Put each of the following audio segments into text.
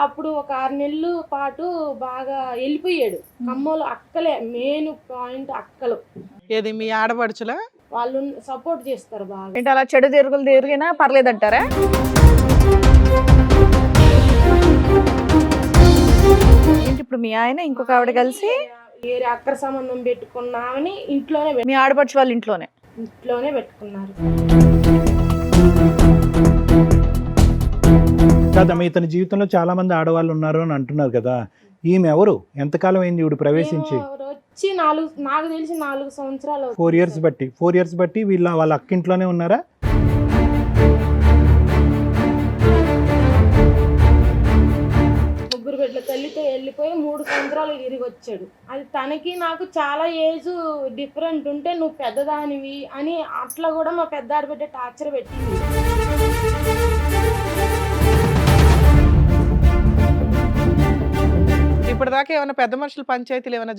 అప్పుడు ఒక 6 నెలలు పాటు బాగా వెళ్ళిపోయాడు. ఖమ్మంలో అక్కలే మెయిన్ పాయింట్ అక్కలు. ఏది మీ ఆడపడుచులా? వాళ్ళు సపోర్ట్ చేస్తారు బాగా. ఏంటి అలా చెడు తిరుగులు తిరిగినా పర్లేదంటారా? ఏంటి ఇప్పుడు మీ ఆయన ఇంకొక ఆవిడ కలిసి వేరే అక్కర సంబంధం పెట్టుకున్నామని మీ ఆడపడుచు వాళ్ళ ఇంట్లోనే పెట్టుకున్నారు. కాదమ్మా, ఇతని జీవితంలో చాలా మంది ఆడవాళ్ళు ఉన్నారు అని అంటున్నారు కదా, ఈమె ఎవరు? ఎంతకాలం అయింది ఈవిడ ప్రవేశించి? వచ్చి నాకు తెలిసి 4 సంవత్సరాలు. 4 ఇయర్స్ బట్టి వాళ్ళ అక్కింట్లోనే ఉన్నారా? ముగ్గురు బిడ్డల తల్లితో వెళ్ళిపోయి 3 సంవత్సరాలు తిరిగి వచ్చాడు. అది తనకి నాకు చాలా ఏజ్ డిఫరెంట్ ఉంటే నువ్వు పెద్దదానివి అని అట్లా కూడా మా పెద్ద ఆడబిడ్డ టార్చర్ పెట్టింది. ఇప్పటిదాకా ఏమైనా పెద్ద మనుషుల పంచాయతీలు ఏమైనా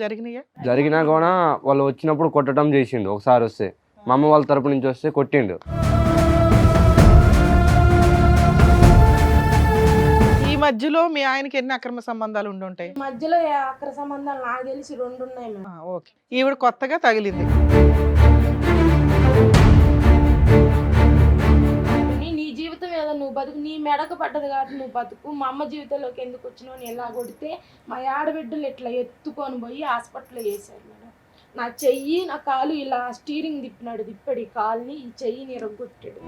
జరిగినా కూడా వాళ్ళు వచ్చినప్పుడు కొట్టడం చేసిండు. ఒకసారి వస్తే మా అమ్మ వాళ్ళ తరపు నుంచి వస్తే కొట్టిండు. ఈ మధ్యలో మీ ఆయనకి ఎన్ని అక్రమ సంబంధాలు ఉండుంటాయి? మధ్యలో అక్రమ సంబంధాలు నాకు తెలిసి 2 ఉన్నాయి మేడం. ఓకే, ఈవిడ కొత్తగా తగిలింది. నీ జీవితం ఏదో నువ్వు బతుకు, నీ మెడకు పడ్డది కాబట్టి నువ్వు బతుకు, మా అమ్మ జీవితంలోకి ఎందుకు వచ్చినావు అని ఎలా కొడితే మా ఆడబిడ్డలు ఇట్లా ఎత్తుకొని పోయి హాస్పిటల్లో వేసారు మేడం. నా చెయ్యి నా కాలు ఇలా స్టీరింగ్ తిప్పాడు ఈ కాలుని, ఈ చెయ్యిని ఇరగొట్టాడు.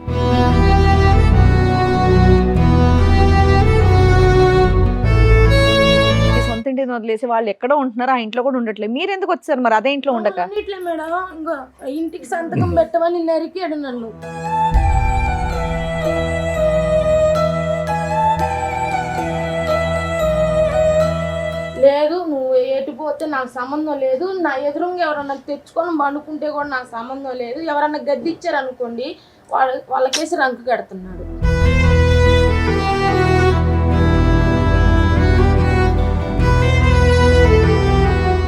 సొంత ఇంటిని వదిలేసి వాళ్ళు ఎక్కడో ఉంటున్నారు, ఆ ఇంట్లో కూడా ఉండట్లేదు, మీరు ఎందుకు వచ్చారు మరి అదే ఇంట్లో ఉండక? ఇట్లా మేడం ఇంకో ఇంటికి సంతకం పెట్టమని నరికాడు నన్ను. లేదు నువ్వు ఎటుపోతే నాకు సంబంధం లేదు, నా ఎదురుగా ఎవరన్నా తెచ్చుకొని వండుకుంటే కూడా నాకు సంబంధం లేదు, ఎవరన్నా గద్దిచ్చారు అనుకోండి వాళ్ళకేసి రంకు కడుతున్నాడు.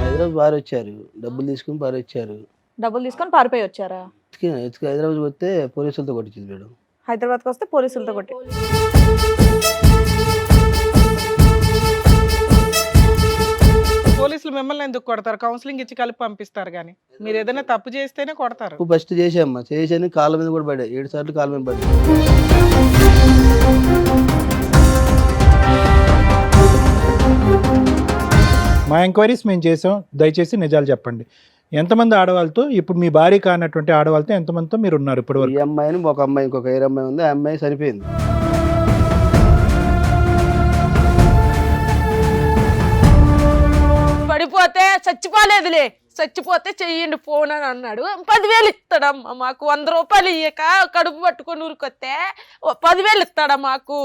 హైదరాబాద్ పారొచ్చారు, డబ్బులు తీసుకుని పారొచ్చారు. డబ్బులు తీసుకొని పారిపోయి వచ్చారా? హైదరాబాద్ వస్తే పోలీసులతో కొట్టించింది మేడం. హైదరాబాద్కి వస్తే పోలీసులతో కొట్టి. పోలీసులు మిమ్మల్ని ఎందుకు కొడతారు? కౌన్సిలింగ్ ఇచ్చి కలిపి పంపిస్తారు కానీ మీరు ఏదైనా తప్పు చేస్తేనే కొడతారు. ఫస్ట్ చేసామ్మా, చేసాను కాళ్ళ మీద కూడా పడ్డా, 7 సార్లు కాళ్ళ మీద పడ్డా. మా ఎంక్వైరీస్ మేము చేసాం, దయచేసి నిజాలు చెప్పండి. ఎంతమంది ఆడవాళ్ళతో, ఇప్పుడు మీ భార్య కానటువంటి ఆడవాళ్ళతో ఎంతమందితో మీరు ఉన్నారు ఇప్పుడు? ఈ అమ్మాయిని ఒక అమ్మాయి, ఇంకొక వేరే అమ్మాయి ఉంది, ఆ అమ్మాయి చనిపోయింది. పడిపోతే చచ్చిపోలేదులే, చచ్చిపోతే చెయ్యండి ఫోన్ అని అన్నాడు. 10,000 ఇస్తాడమ్మా మాకు. 100 రూపాయలు ఇయ్యక కడుపు పట్టుకొని ఊరికొస్తే 10,000 ఇస్తాడా మాకు?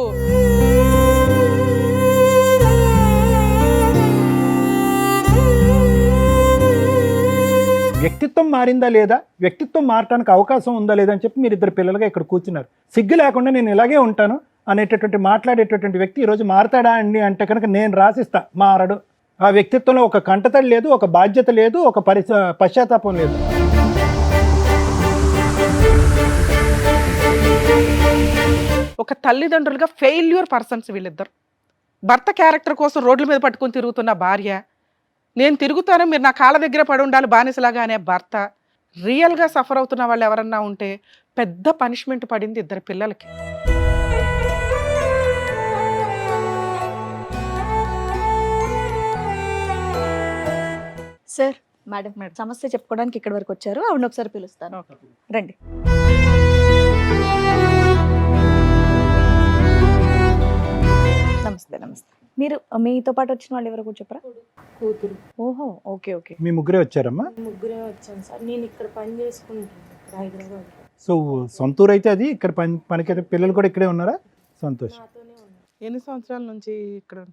వ్యక్తిత్వం మారిందా లేదా, వ్యక్తిత్వం మారటానికి అవకాశం ఉందా లేదా అని చెప్పి మీరు 2 పిల్లలుగా ఇక్కడ కూర్చున్నారు. సిగ్గు లేకుండా నేను ఇలాగే ఉంటాను అనేటటువంటి మాట్లాడేటటువంటి వ్యక్తి ఈరోజు మారతాడా అండి అంటే కనుక నేను రాసిస్తా, మారడు. ఆ వ్యక్తిత్వంలో ఒక కంటతడి లేదు, ఒక బాధ్యత లేదు, ఒక పశ్చాత్తాపం లేదు. ఒక తల్లిదండ్రులుగా ఫెయిల్యూర్ పర్సన్స్ వీళ్ళిద్దరు. భర్త క్యారెక్టర్ కోసం రోడ్ల మీద పట్టుకొని తిరుగుతున్న భార్య, నేను తిరుగుతాను మీరు నా కాళ్ళ దగ్గర పడి ఉండాలి బానిసలాగా అనే భర్త. రియల్గా సఫర్ అవుతున్న వాళ్ళు ఎవరన్నా ఉంటే పెద్ద పనిష్మెంట్ పడింది 2 పిల్లలకి. సార్, మేడం సమస్య చెప్పుకోవడానికి ఇక్కడి వరకు వచ్చారు, ఆవిడ ఒకసారి పిలుస్తాను, రండి. నమస్తే. మీరు మీతో పాటు వచ్చిన వాళ్ళు ఎవరు కూడా చెప్పరా? కూతురు. ఓహో, ఓకే ఓకే. మీ ముగ్గురే వచ్చారమ్మా? ముగ్గురే వచ్చాను సార్. నేను ఇక్కడ పని చేసుకుంటాను హైదరాబాద్. సో సొంతూరు అయితే అది, ఇక్కడ పనికి పిల్లలు కూడా ఇక్కడే ఉన్నారా? సంతోషం. ఎన్ని సంవత్సరాల నుంచి ఇక్కడ?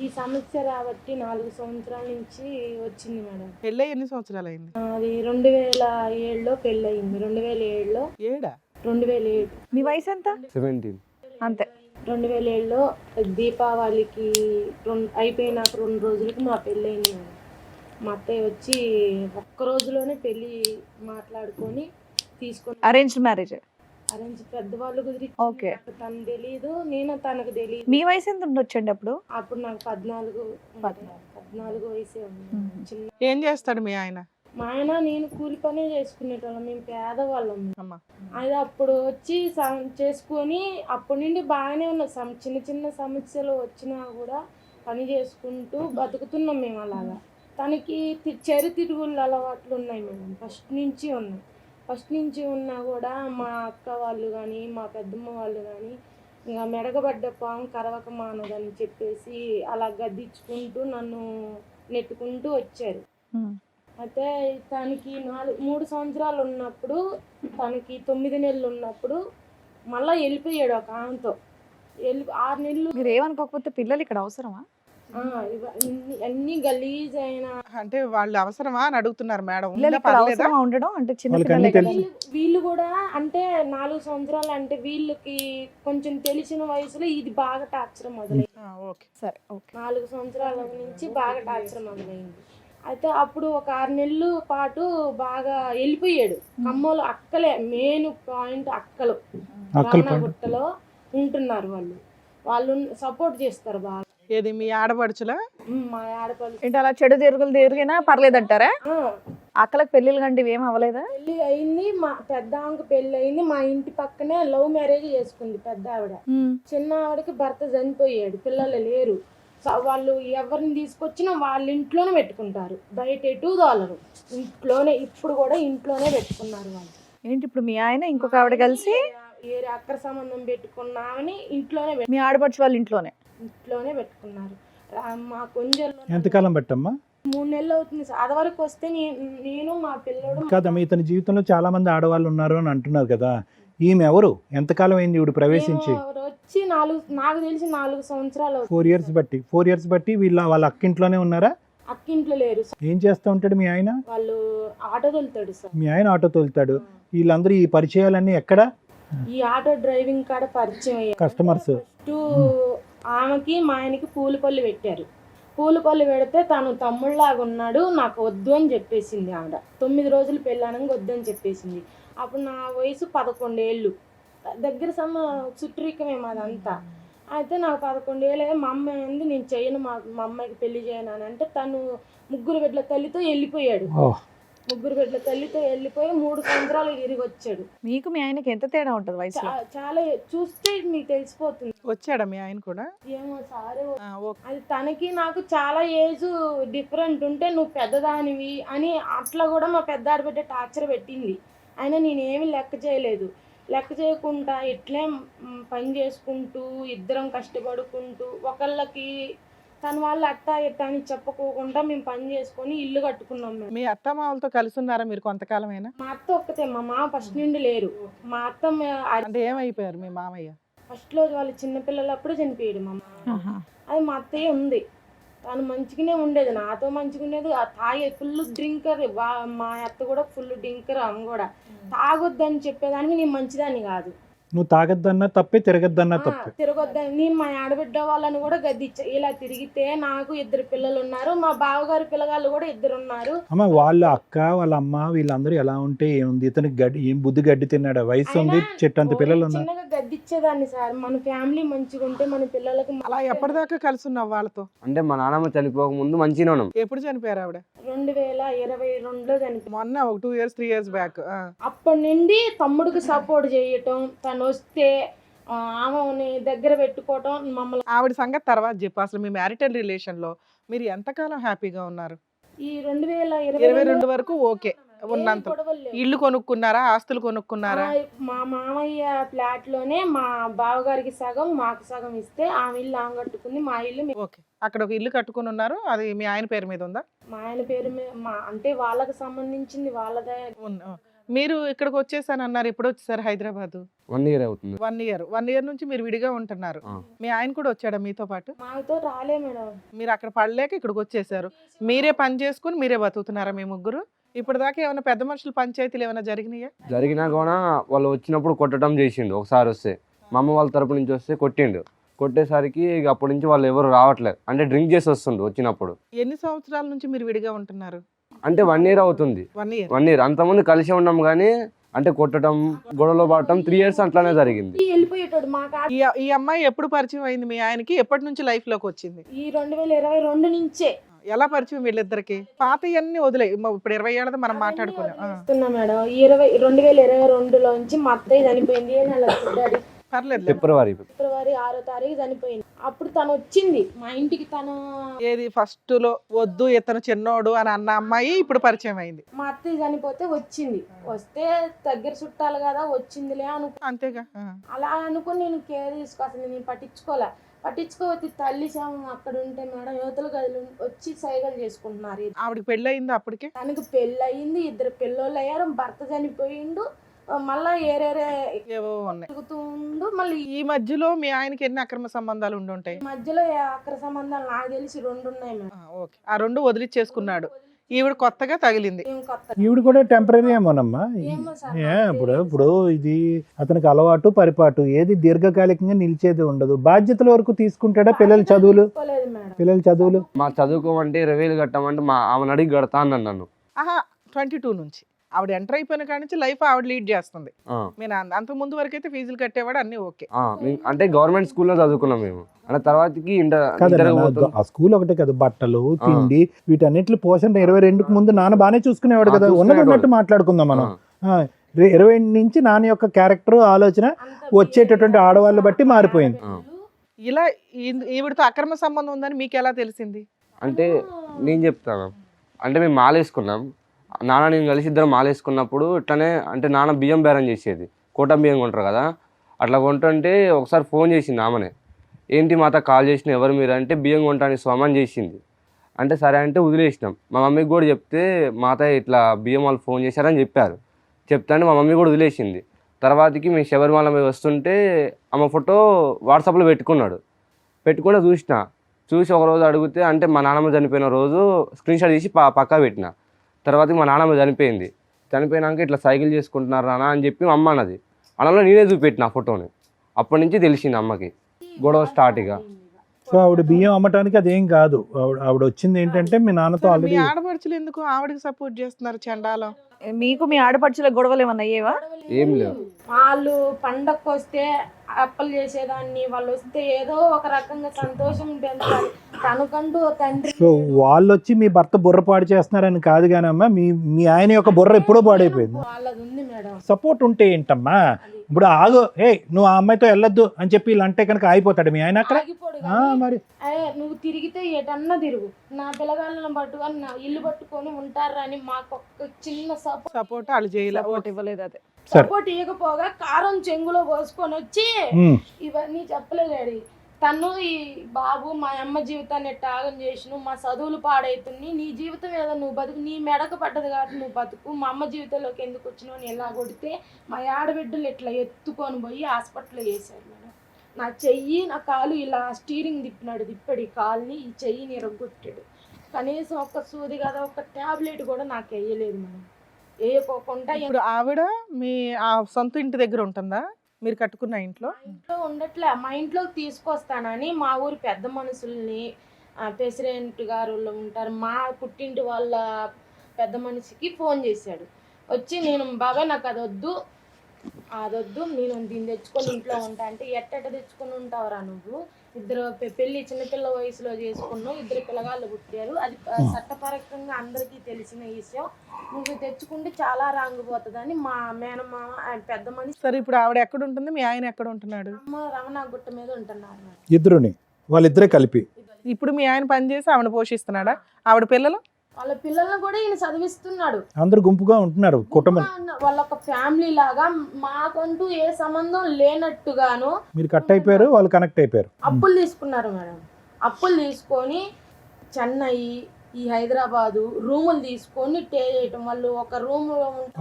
ఈ సమస్య రాబట్టి 4 సంవత్సరాల నుంచి వచ్చింది మేడం. పెళ్ళి ఎన్ని సంవత్సరాలు అయింది? అది 2007లో పెళ్ళయింది. 2007లో 2007. మీ వయసు ఎంత? 17. అంతే. 2007లో దీపావళికి అయిపోయిన 2 రోజులకి మా పెళ్ళయింది మేడం. మా అత్తయ్య వచ్చి 1 రోజులోనే పెళ్ళి మాట్లాడుకొని తీసుకొని. Arranged marriage? అరేంజ్ పెద్దవాళ్ళు కుదిరి ఓకే. తను తెలియదు, నేను తనకు తెలియదు. మీ వయసు ఎంత ఉండొచ్చండి అప్పుడు? అప్పుడు నాకు 14 వయసే ఉంది. చిన్న ఏం చేస్తాడు మీ ఆయన? మా ఆయన నేను కూలి పనే చేసుకునేటోళ్ళం, మేము పేదవాళ్ళం. అమ్మా అది అప్పుడు వచ్చి చేసుకొని అప్పటి నుండి బాగానే ఉన్నాం. చిన్న చిన్న సమస్యలు వచ్చినా కూడా పని చేసుకుంటూ బతుకుతున్నాం మేము అలాగా. తనకి తిరుగుళ్ళ అలవాట్లు ఉన్నాయి మేడం, ఫస్ట్ నుంచి ఉన్నాయి. ఫస్ట్ నుంచి ఉన్నా కూడా మా అక్క వాళ్ళు కానీ మా పెద్దమ్మ వాళ్ళు కానీ ఇంకా మెడగబడ్డ పాము కరవక మానదని చెప్పేసి అలా గద్దించుకుంటూ నన్ను నెట్టుకుంటూ వచ్చారు. అయితే తనకి 3 సంవత్సరాలు ఉన్నప్పుడు, తనకి 9 నెలలు ఉన్నప్పుడు మళ్ళీ వెళ్ళిపోయాడు ఒక ఆమెతో. 6 నెలలు. మీరు ఏమనుకోకపోతే పిల్లలు ఇక్కడ అవసరమా? అన్ని గలీజ్ అయిన అంటే వాళ్ళు అవసరమా అని అడుగుతున్నారు మేడం. పిల్లలు ఇక్కడ అవసరమా ఉండడం? అంటే చిన్న వాళ్ళకి పిల్లలే అన్నీ కదా. తెలుసు. వీళ్ళు కూడా అంటే 4 సంవత్సరాలు అంటే వీళ్ళకి కొంచెం తెలిసిన వయసులో ఇది బాగా టార్చర్ మొదలైంది. ఓకే సరే ఓకే. 4 సంవత్సరాల నుంచి బాగా టార్చర్ మొదలైంది. అయితే అప్పుడు ఒక 6 నెలలు పాటు బాగా వెళ్ళిపోయాడు. కమ్మలు అక్కలే మెయిన్ పాయింట్, అక్కలు గుట్టలో ఉంటున్నారు. వాళ్ళు సపోర్ట్ చేస్తారు బాగా. ఏది మీ ఆడపడుచులా? మా ఆడపల్లి ఏంటి అలా చెడు తిరిగినా పర్లేదంటారా? అక్కలకు పెళ్ళిళ్ళు కంటే ఏం అవ్వలేదా? పెళ్లి అయింది, మా పెద్ద ఆమెకు పెళ్లి అయింది. మా ఇంటి పక్కనే లవ్ మ్యారేజ్ చేసుకుంది పెద్ద ఆవిడ. చిన్న ఆవిడకి భర్త చనిపోయాడు, పిల్లలు లేరు. వాళ్ళు ఎవరిని తీసుకొచ్చినా వాళ్ళ ఇంట్లోనే పెట్టుకుంటారు, బయట ఎటు దోలరు. ఇంట్లోనే, ఇప్పుడు కూడా ఇంట్లోనే పెట్టుకున్నారు వాళ్ళు. ఏంటి ఇప్పుడు మీ ఆయన ఇంకొక ఆవిడ కలిసి వేరే అక్కడ సంబంధం పెట్టుకున్నామని ఇంట్లోనే మీ ఆడపడుచు వాళ్ళ ఇంట్లోనే పెట్టుకున్నారు. మా కొంచెంలో ఎంతకాలం బట్టమ్మా? 3 నెలలు అవుతుంది సార్. అది వరకు వస్తే నేను మా పిల్లడు. కాదమ్మా, ఇతని జీవితంలో చాలా మంది ఆడవాళ్ళు ఉన్నారు అని అంటున్నారు కదా, ఈమె ఎవరు? ఎంతకాలం అయింది ఇవిడు ప్రవేశించి? వచ్చి నాకు తెలిసి 4 సంవత్సరాలు అవుతుంది. 4 ఇయర్స్ బట్టి వాళ్ళ అక్కింట్లోనే ఉన్నారా? అక్కింట్లో లేరు. ఏం చేస్తూ ఉంటాడు మీ ఆయన? వాళ్ళు ఆటో తోలుతాడు సార్. మీ ఆయన ఆటో తోలుతాడు. వీళ్ళందరూ ఈ పరిచయాలన్నీ ఎక్కడ? ఈ ఆటో డ్రైవింగ్ కాడ పరిచయం అయ్యారు కస్టమర్స్. ఫస్ట్ ఆమెకి మా ఆయనకి పూల పళ్ళు పెట్టారు. పూల పళ్ళు పెడితే తను తమ్ముళ్ళలాగా ఉన్నాడు, నాకు వద్దు అని చెప్పేసింది ఆవిడ. 9 రోజులు పెళ్ళానంగా వద్దు అని చెప్పేసింది. అప్పుడు నా వయసు 11 ఏళ్ళు, దగ్గర చుట్టరికమే మాదంతా. అయితే నాకు 11 ఏళ్ళే. మా అమ్మ ఏంది నేను చేయను, మా అమ్మాయికి పెళ్లి చేయను అని అంటే తను 3 బిడ్డల తల్లితో వెళ్ళిపోయాడు. 3 బిడ్డల తల్లితో వెళ్ళిపోయి 3 సంవత్సరాలు తిరిగి వచ్చాడు. మీకు మీ ఆయనకి ఎంత తేడా ఉంటుంది వయసు? చాలా చూస్తే మీకు తెలిసిపోతుంది. వచ్చాడా మీ ఆయన కూడా? ఏమో సారే, ఓకే. అది తనకి నాకు చాలా ఏజ్ డిఫరెంట్ ఉంటే నువ్వు పెద్దదానివి అని అట్లా కూడా మా పెద్ద ఆడబిడ్డ టార్చర్ పెట్టింది. అయినా నేనేమి లెక్క చేయలేదు. లెక్క చేయకుండా ఇట్లే పని చేసుకుంటూ ఇద్దరం కష్టపడుకుంటూ ఒకళ్ళకి తన వాళ్ళు అట్టా ఎట్టా అని చెప్పుకోకుండా మేము పని చేసుకొని ఇల్లు కట్టుకున్నాం. మేము మీ అత్తమామలతో కలిసి ఉన్నారా మీరు కొంతకాలమైనా? మా అత్త ఒక్కతే, మా మామ ఫస్ట్ నుండి లేరు. మా అత్త అంటే ఏమైపోయారు మీ మామయ్య? ఫస్ట్ లో వాళ్ళు చిన్నపిల్లలప్పుడు చనిపోయాడు మా మామ. అది మా అత్తయ్య ఉంది, తను మంచిగానే ఉండేది, నాతో మంచిగా ఉండేది. తాగే ఫుల్ డ్రింకర్. మా అత్త కూడా ఫుల్ డ్రింకర్. ఆమె కూడా తాగొద్దని చెప్పేదానికి నేను మంచిదాన్ని కాదు. నువ్వు తాగొద్దన్నా తప్పే, తిరగద్దన్నా తప్పే. తిరగొద్దని నేను మా ఆడబిడ్డ వాళ్ళని కూడా గద్దిచ్చా. ఇలా తిరిగితే నాకు 2 పిల్లలు ఉన్నారు, మా బావగారి పిల్లగాళ్ళు కూడా 2 ఉన్నారు. అమ్మ, వాళ్ళ అక్క వాళ్ళ అమ్మ వీళ్ళందరూ ఎలా ఉంటే ఏముంది? ఇతనికి ఏం బుద్ధి గడ్డి తిన్నాడా? వయసు ఉంది, చెట్టంత పిల్లలు ఉన్నారు. చిన్నగా గద్దిచ్చేదాన్ని సార్. మన ఫ్యామిలీ మంచిగా ఉంటే మన పిల్లలకి. అలా ఎప్పటిదాకా కలిసి ఉన్నావు వాళ్ళతో? అంటే మా నాన్నమ్మ చనిపోక ముందు మంచిగా ఉన్నాం. ఎప్పుడు చనిపోయారు ఆవిడ? 2022లో చనిపోయారు. మొన్న ఒక 2 ఇయర్స్ 3 ఇయర్స్ బ్యాక్. అప్పటి నుండి తమ్ముడికి సపోర్ట్ చేయటం, తను వస్తే ఆమెని దగ్గర పెట్టుకోవటం మమ్మల్ని. ఆవిడ సంగతి తర్వాత చెప్పు. అసలు మీ మ్యారిటల్ రిలేషన్ లో మీరు ఎంతకాలం హ్యాపీగా ఉన్నారు? ఈ 2022 22 వరకు ఓకే ఉన్నంత. ఇల్లు కొనుక్కున్నారా, ఆస్తులు కొనుక్కున్నారా? మా మామయ్య ఫ్లాట్ లోనే మా బావగారికి సగం మాకు సగం ఇస్తే ఆమె ఇల్లు ఆమె కట్టుకుంది, మా ఇల్లు ఓకే. అక్కడ ఒక ఇల్లు కట్టుకుని ఉన్నారు, అది మీ ఆయన పేరు మీద ఉందా? మా ఆయన పేరు మీద. అంటే వాళ్ళకి సంబంధించింది వాళ్ళదే. మీరు ఇక్కడికి వచ్చేసాను అన్నారు, ఎప్పుడు వచ్చేసారు హైదరాబాద్? 1 ఇయర్ అవుతుంది. 1 ఇయర్ నుంచి మీరు విడిగా ఉంటున్నారు. మీ ఆయన కూడా వచ్చాడా మీతో పాటు? మాతో రాలే మేడం. మీరు అక్కడ పడలేక ఇక్కడికి వచ్చేసారు. మీరే పని చేసుకుని మీరే బతుకుతున్నారా మీ ముగ్గురు? ఇప్పుడు దాకా ఏమైనా పెద్ద మనుషులు పంచాయతీలు ఏమైనా జరిగినాయా? జరిగినా కూడా వాళ్ళు వచ్చినప్పుడు కొట్టడం చేసిండు. ఒకసారి వస్తే మా అమ్మ వాళ్ళ తరపు నుంచి వస్తే కొట్టిండు. కొట్టేసరికి ఇక అప్పటి నుంచి వాళ్ళు ఎవరు రావట్లేదు. అంటే డ్రింక్ చేసి వస్తుండు వచ్చినప్పుడు. ఎన్ని సంవత్సరాల నుంచి మీరు విడిగా ఉంటున్నారు? అంటే 1 ఇయర్ అవుతుంది. 1 ఇయర్. 1 ఇయర్. అంతకుముందు కలిసి ఉన్నాం కానీ అంటే కొట్టడం గొడవలో పడటం 3 years అట్లానే జరిగింది. వెళ్ళిపోయేటోడు మా కాడ. ఈ అమ్మాయి ఎప్పుడు పరిచయం అయింది మీ ఆయనకి? ఎప్పటి నుంచి లైఫ్ లోకి వచ్చింది? ఈ 2022 నుంచే ఎలా పరిచయం వీళ్ళిద్దరికి? పాత ఇవన్నీ వదిలే, ఇప్పుడు 20 ఏళ్ళది మనం మాట్లాడుకున్నాం. వస్తున్నా మేడం. 2022లో నుంచి మా అత్తయ్య చనిపోయింది. ఏ నెల డాడీ? పర్లేదు. ఫిబ్రవరి 6వ తారీఖు చనిపోయింది. అప్పుడు తను వచ్చింది మా ఇంటికి. తను ఏది ఫస్ట్ లో వద్దు ఇతను చిన్నోడు అని అన్న అమ్మాయి ఇప్పుడు పరిచయం అయింది. మా అత్తయ్య చనిపోతే వచ్చింది. వస్తే దగ్గర చుట్టాలు కదా వచ్చిందిలే అంతేగా. అలా అనుకుని నేను కేర్ అసలు నేను పట్టించుకోవద్దు. తల్లి శవం అక్కడ ఉంటే మేడం యువతల గదులు వచ్చి సైగలు చేసుకుంటున్నారు. ఆవిడకి పెళ్ళి అయింది అప్పటికే? తనకు పెళ్ళి అయింది, 2 పిల్లలు అయ్యారు, భర్త చనిపోయిండు, మళ్ళా ఏవో ఉన్నాయి తిరుగుతుండు. మళ్ళీ ఈ మధ్యలో మీ ఆయనకి ఎన్ని అక్రమ సంబంధాలు ఉండి ఉంటాయి? ఈ మధ్యలో అక్రమ సంబంధాలు నాకు తెలిసి 2 ఉన్నాయి మేడం. ఓకే, ఆ 2 వదిలిచ్చేసుకున్నాడు. ఈవిడ కొత్తగా తగిలింది. ఏం కొత్త ఈవిడ కూడా టెంపరీ ఏమోనమ్మా. ఏమో సార్ ఇప్పుడు ఇది అతనికి అలవాటు పరిపాటు, ఏది దీర్ఘకాలికంగా నిలిచేది ఉండదు. బాధ్యతల వరకు తీసుకుంటాడా? పిల్లల చదువులు మేడం. మా చదువుకోమంటే 20,000 కట్టమంటే ఆమెను అడిగి కడతా అన్నాను నన్ను. ఆహా, 22 నుంచి ఆవిడ ఎంటర్ అయిపోయిన కాడి నుంచి లైఫ్ ఆవిడ లీడ్ చేస్తుంది. నేను అంతకు ముందు వరకు అయితే ఫీజులు కట్టేవాడు, అన్ని ఓకే. అంటే గవర్నమెంట్ స్కూల్లో చదువుకున్నాం మేము. అంటే తర్వాతకి ఆ స్కూల్ ఒకటే కదా, బట్టలు తిండి వీటన్నిటి పోషణ 22కి ముందు నాన్న బాగానే చూసుకునేవాడు కదా. ఉన్నట్టు మాట్లాడుకుందాం మనం. 20 నుంచి నాన్న యొక్క క్యారెక్టర్ ఆలోచన వచ్చేటటువంటి ఆడవాళ్ళు బట్టి మారిపోయింది. ఇలా ఈవిడతో అక్రమ సంబంధం ఉందని మీకు ఎలా తెలిసింది? అంటే నేను చెప్తాను. అంటే మేము మాలేసుకున్నాం, నాన్న నేను కలిసి ఇద్దరం మాలేసుకున్నప్పుడు ఇట్లానే అంటే నాన్న బియ్యం బేరం చేసేది, కోటం బియ్యం కొంటారు కదా, అట్లా కొంటుంటే ఒకసారి ఫోన్ చేసింది ఆమెనే. ఏంటి మాత కాల్ చేసిన, ఎవరు మీరు అంటే బియ్యం కొంటాను స్వామని చేసింది. అంటే సరే అంటే వదిలేసినాం. మా మమ్మీకి కూడా చెప్తే మాత ఇట్లా బియ్యం వాళ్ళు ఫోన్ చేశారని చెప్పారు. చెప్తాంటే మా మమ్మీ కూడా వదిలేసింది. తర్వాతకి మేము శబరిమల మీద వస్తుంటే ఆమె ఫోటో వాట్సాప్లో పెట్టుకున్నాడు. పెట్టుకుంటే చూసి ఒకరోజు అడిగితే అంటే మా నాన్నమ్మ చనిపోయిన రోజు స్క్రీన్ షాట్ తీసి పక్కా పెట్టిన. తర్వాత మా నాన్నమ్మ చనిపోయినాక ఇట్లా సైకిల్ చేసుకుంటున్నారు నాన్న అని చెప్పి మా అమ్మ అన్నది. అలా నేనే చూపెట్టిన ఆ ఫోటోని. అప్పటి నుంచి తెలిసింది అమ్మకి గొడవ స్టార్ట్. ఇక సో ఆవిడ బియ్యం అమ్మటానికి అదేం కాదు. ఆవిడ వచ్చింది ఏంటంటే మీ నాన్నతో మీ ఆల్రెడీ. ఆడపడుచులు ఎందుకు ఆవిడకి సపోర్ట్ చేస్తున్నారు? చండాలం. మీకు మీ ఆడపడుచుల గొడవలు ఏమన్నా అయ్యేవా? ఏం లేవు. వాళ్ళు పండగకు వస్తే అప్పలు చేసేదాన్ని, వాళ్ళు వస్తే ఏదో ఒక రకంగా సంతోషం పెంచాలి తనకంటూ తండ్రి. సో వాళ్ళు వచ్చి మీ భర్త బుర్ర పాడు చేస్తున్నారని కాదు కానమ్మా, మీ ఆయన యొక్క బుర్ర ఎప్పుడో పాడైపోయింది. వాళ్ళది ఉంది మేడం. సపోర్ట్ ఉంటే ఏంటమ్మా? ఇప్పుడు ఆగు, నువ్వు ఆ అమ్మాయితో వెళ్ళొద్దు అని చెప్పి ఇలా అంటే కనుక అయిపోతాడు మీ ఆయన అక్కడ. మరి నువ్వు తిరిగితే ఎటన్నా తిరుగు, నా పిల్లగాళ్ళని పట్టుకొని నా ఇల్లు పట్టుకొని ఉంటారని మాకు ఒక చిన్న సపోర్ట్ వాళ్ళు చేయలేదు. సపోర్ట్ ఇవ్వలేదు. అదే సపోర్ట్ ఇవ్వకపోగా కారం చెంగులో పోసుకొని వచ్చి ఇవన్నీ చెప్పలేదు. తను ఈ బాబు మా అమ్మ జీవితాన్ని త్యాగం చేసిన, మా చదువులు పాడైతుంది, నీ జీవితం ఏదో నువ్వు బతుకు, నీ మెడకు పడ్డది కాబట్టి నువ్వు బతుకు, మా అమ్మ జీవితంలోకి ఎందుకు వచ్చినావు అని ఎలా కొడితే మా ఆడబిడ్డలు ఇట్లా ఎత్తుకొని పోయి హాస్పిటల్లో వేసారు మేడం. నా చెయ్యి నా కాలు ఇలా స్టీరింగ్ తిప్పాడు ఈ కాలుని, ఈ చెయ్యిని ఎరగొట్టాడు. కనీసం ఒక సూది కదా, ఒక ట్యాబ్లెట్ కూడా నాకు వేయలేదు మేడం. వేయకోకుండా ఇప్పుడు ఆవిడ మీ ఆ సొంత ఇంటి దగ్గర ఉంటుందా? మీరు కట్టుకున్న ఇంట్లో ఉండట్లే. మా ఇంట్లోకి తీసుకొస్తానని మా ఊరి పెద్ద మనుషుల్ని, ప్రెసిడెంట్ గారు ఉంటారు, మా పుట్టింటి వాళ్ళ పెద్ద మనిషికి ఫోన్ చేశాడు. వచ్చి నేను బాబాయ్ నాకు అదొద్దు, నేను దీన్ని తెచ్చుకొని ఇంట్లో ఉంటా అంటే, ఎట్టెట్ట తెచ్చుకొని ఉంటావురా నువ్వు, ఇద్దరు పెళ్ళి చిన్నపిల్ల వయసులో చేసుకున్నావు, 2 పిల్లగాళ్ళు పుట్టారు, అది చట్టపరంగా అందరికీ తెలిసిన విషయం, నువ్వు తెచ్చుకుంటే చాలా రాంగిపోతుందని మా మేనమ్మ పెద్ద మనిషి. సరే ఇప్పుడు ఆవిడ ఎక్కడ ఉంటుంది, మీ ఆయన ఎక్కడ ఉంటున్నాడు? రమణ గుట్ట మీద ఉంటున్నారు. ఇద్దరుని వాళ్ళిద్దరే కలిపి. ఇప్పుడు మీ ఆయన పని చేసి ఆవిడ పోషిస్తున్నాడా? ఆవిడ పిల్లలు? వాళ్ళ పిల్లల్ని కూడా ఈయన చదివిస్తున్నాడు. అందరు గుంపుగా ఉంటున్నారు, కుటుంబం. వాళ్ళ ఒక ఫ్యామిలీ లాగా, మాకంటూ ఏ సంబంధం లేనట్టుగాను. మీరు కట్ అయిపోయారు, వాళ్ళు కనెక్ట్ అయిపోయారు. అప్పులు తీసుకున్నారు మేడం. అప్పులు తీసుకొని చెన్నై, ఈ హైదరాబాదు రూములు తీసుకొని స్టే చేయటం. వాళ్ళు ఒక రూమ్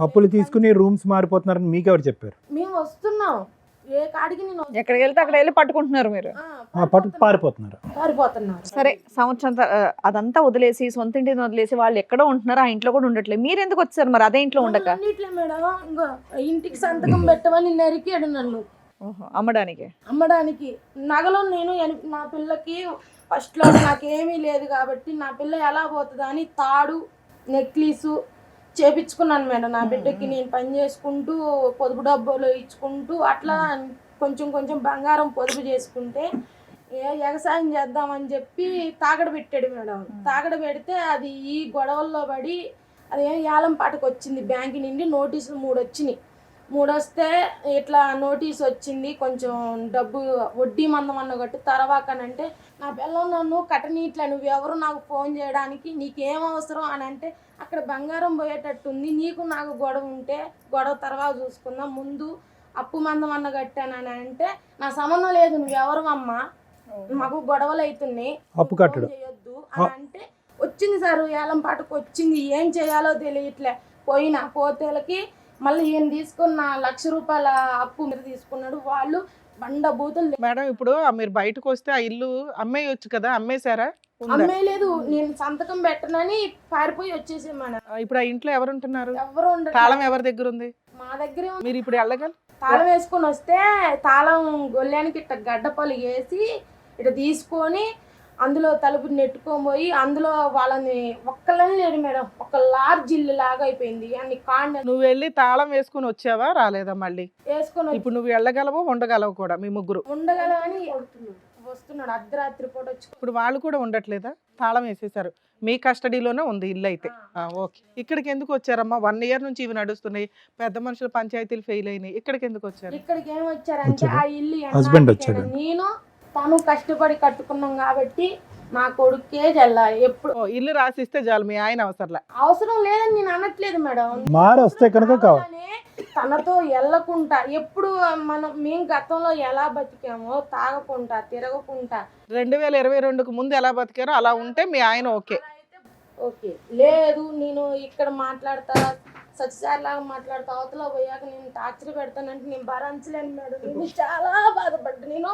అప్పులు తీసుకుని రూమ్స్ మారిపోతున్నారని మీకు ఎవరు చెప్పారు? మేము వస్తున్నాం ఏ కాడికి, నేను ఎక్కడికి వెళ్తే అక్కడ వెళ్ళి పట్టుకుంటున్నారు మీరు, పారిపోతున్నారు. సరే సంవత్సరం అదంతా వదిలేసి సొంత ఇంటిని వదిలేసి వాళ్ళు ఎక్కడో ఉంటున్నారు, ఆ ఇంట్లో కూడా ఉండట్లేదు. మీరు ఎందుకు వచ్చారు మరి అదే ఇంట్లో ఉండక? మేడం ఇంకా ఇంటికి సంతకం పెట్టమని నరికాడు నన్ను. అమ్మడానికి నగలో నేను నా పిల్లకి ఫస్ట్లో నాకేమీ లేదు కాబట్టి నా పిల్ల ఎలా పోతుందా అని తాడు, నెక్లెసు, చేపించుకున్నాను మేడం. నా బిడ్డకి నేను పని చేసుకుంటూ పొదుపు డబ్బులు ఇచ్చుకుంటూ అట్లా కొంచెం కొంచెం బంగారం పొదుపు చేసుకుంటే వ్యవసాయం చేద్దామని చెప్పి తాగడ పెట్టాడు మేడం. తాగడ పెడితే అది ఈ గొడవల్లో పడి అది ఏలం పాటకు వచ్చింది. బ్యాంక్ నుండి నోటీసులు 3 వచ్చినాయి. 3 వస్తే ఇట్లా నోటీస్ వచ్చింది, కొంచెం డబ్బు వడ్డీ మందమన్న కట్టు తర్వాకనంటే నా పిల్లలు నన్ను కట్టనీట్లా, నువ్వెవరు నాకు ఫోన్ చేయడానికి, నీకేం అవసరం అని అంటే అక్కడ బంగారం పోయేటట్టుంది, నీకు నాకు గొడవ ఉంటే గొడవ తర్వాత చూసుకుందాం, ముందు అప్పు మందం అన్న కట్టానని అంటే నా సంబంధం లేదు, నువ్వెవరు అమ్మ, మాకు గొడవలు అవుతున్నాయి, అప్పు కట్టడు చేయొద్దు అని అంటే వచ్చింది సార్. ఏలం పాటకు వచ్చింది, ఏం చేయాలో తెలియట్లే. పోతేలకి మళ్ళీ ఈయన తీసుకున్న ₹1,00,000 అప్పు మీరు తీసుకున్నాడు. వాళ్ళు బండ బూతులు. మేడం ఇప్పుడు మీరు బయటకు వస్తే ఆ ఇల్లు అమ్మేయొచ్చు కదా, అమ్మేశారా? ఉందా? అమ్మేయలేదు, నేను సంతకం పెట్టనని పారిపోయి వచ్చేసాం మేడం. ఇప్పుడు ఆ ఇంట్లో ఎవరు ఉంటున్నారు? ఎవరు ఉండరు. తాళం ఎవరి దగ్గర ఉంది? మా దగ్గరే ఉంది. మీరు ఇప్పుడు వెళ్ళగల తాళం వేసుకొని వస్తే తాళం గొల్లానికి ఇట్ట గడ్డపలు వేసి ఇట్లా తీసుకొని అందులో తలుపు నెట్టుకొని పోయి అందులో వాళ్ళని ఒక్కళ్ళని లేరు మేడం, ఒక లార్జ్ ఇల్లు లాగా అయిపోయింది. అన్ని కాండ నువ్వు వెళ్ళి తాళం వేసుకుని వచ్చావా, రాలేదా? మళ్ళీ వేసుకొని ఇప్పుడు నువ్వు వెళ్ళగలవు, ఉండగలవు కూడా, మీ ముగ్గురు ఉండగలవని వస్తున్నాడు. అర్ధరాత్రి పూట వచ్చి. ఇప్పుడు వాళ్ళు కూడా ఉండట్లేదా? తాళం వేసేసారు, మీ కస్టడీలోనే ఉంది ఇల్లు అయితే. ఓకే, ఇక్కడికి ఎందుకు వచ్చారమ్మా? 1 ఇయర్ నుంచి ఇవి నడుస్తున్నాయి, పెద్ద మనుషుల పంచాయతీలు ఫెయిల్ అయినాయి, ఇక్కడికి ఎందుకు వచ్చారు? ఇక్కడికి ఏం వచ్చారంటే ఆ ఇల్లు హస్బెండ్ వచ్చాడు. నేను తను కష్టపడి కట్టుకున్నాం కాబట్టి నా కొడుకే చెల్లా. ఎప్పుడు ఇల్లు రాసిస్తే చాలు, మీ ఆయన అవసరంలా. అవసరం లేదని నేను అనట్లేదు మేడం. మారు వస్తే కనుక కావాలి. తనతో వెళ్ళకుండా ఎప్పుడు మేము గతంలో ఎలా బతికామో, తాగకుండా తిరగకుండా 2022కు ముందు ఎలా బతికారో అలా ఉంటే మీ ఆయన ఓకే. ఓకే లేదు, నేను ఇక్కడ మాట్లాడతా సత్యసారి లాగా మాట్లాడతా, అవతల పోయాక నేను టార్చర్ పెడతానంటే నేను భరించలేను మేడం. నేను చాలా బాధపడ్డా. నేను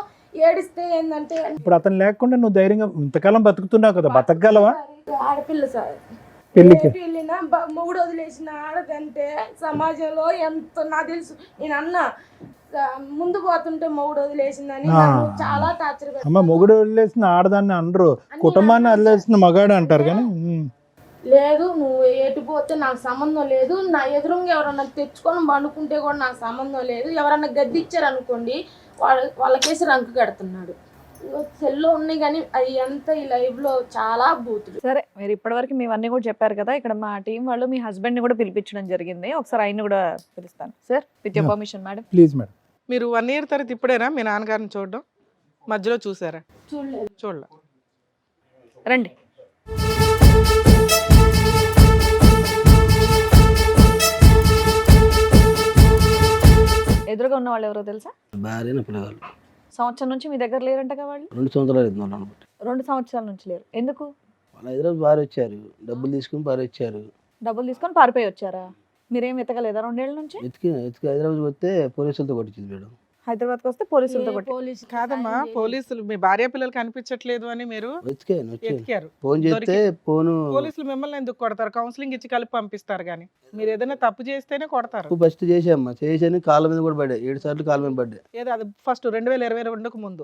ఏడిస్తే ఏంటంటే ఇప్పుడు అతను లేకుండా నువ్వు ధైర్యంగా ఇంతకాలం బతుకుతున్నావు కదా, బతకగలవా? ఆడపిల్ల సార్, పెళ్లికి వెళ్ళిన మొగుడు వదిలేసిన ఆడదంటే సమాజంలో ఎంత నాకు తెలుసు. నేను అన్నా ముందు పోతుంటే మొగుడు వదిలేసిందని నన్ను చాలా టార్చర్ పెట్టారు. అమ్మ, మొగుడు వదిలేసిన ఆడదాన్ని అనరు, కుటుంబాన్ని వదిలేసిన మగాడు అంటారు. కానీ లేదు, నువ్వు ఎటు పోతే నాకు సంబంధం లేదు, నా ఎదురుగా ఎవరన్నా తెచ్చుకొని పండుకుంటే కూడా నాకు సంబంధం లేదు, ఎవరన్నా గద్దిచ్చారు అనుకోండి వాళ్ళకేసి రంకు కడుతున్నాడు. సెల్లో ఉన్నాయి కానీ అవి ఎంత ఈ లైవ్ లో చాలా బూతులు. సరే, మీరు ఇప్పటివరకు మేమన్నీ కూడా చెప్పారు కదా. ఇక్కడ మా టీం వాళ్ళు మీ హస్బెండ్ ని కూడా పిలిపించడం జరిగింది. ఒకసారి ఆయన కూడా పిలుస్తాను sir, with your permission madam. Please madam. మీరు 1 ఇయర్ తర్వాత ఇప్పుడేనా మీ నాన్నగారిని చూడడం? మధ్యలో చూసారా? చూడలేదు. చూడలే. రండి. ఎదురుగా ఉన్న వాళ్ళు ఎవరో తెలుసా? భార్య నా పిల్లగాళ్ళు సంవత్సరం నుంచి మీ దగ్గర లేరంటగా వాళ్ళు? 2 సంవత్సరాలు అవుతుంది అనమాట. 2 సంవత్సరాల నుంచి లేరు. ఎందుకు? వాళ్ళ హైదరాబాద్ భార్య వచ్చారు, డబ్బులు తీసుకుని భార్య వచ్చారు. డబ్బులు తీసుకొని పారిపోయి వచ్చారా? మీరేం ఎతకలేదా 2 ఏళ్ళ నుంచి? ఎతికి హైదరాబాద్కి వస్తే పోలీసులతో కొట్టించింది మేడం. హైదరాబాద్కి వస్తే పోలీసులతో కొట్టి. పోలీసు కాదమ్మా, పోలీసులు మీ భార్య పిల్లలు కనిపించట్లేదు అని మీరు వచ్చాను ఎతికారు. ఫోన్ చేస్తే ఫోను పోలీసులు మిమ్మల్ని ఎందుకు కొడతారు? కౌన్సిలింగ్ ఇచ్చి కలిపి పంపిస్తారు కానీ మీరు ఏదైనా తప్పు చేస్తేనే కొడతారు. ఫస్ట్ చేసామ్మా, చేసాను కాళ్ళ మీద కూడా పడ్డా, 7 సార్లు కాళ్ళ మీద పడ్డా. ఏదో అది ఫస్ట్ 2022కు ముందు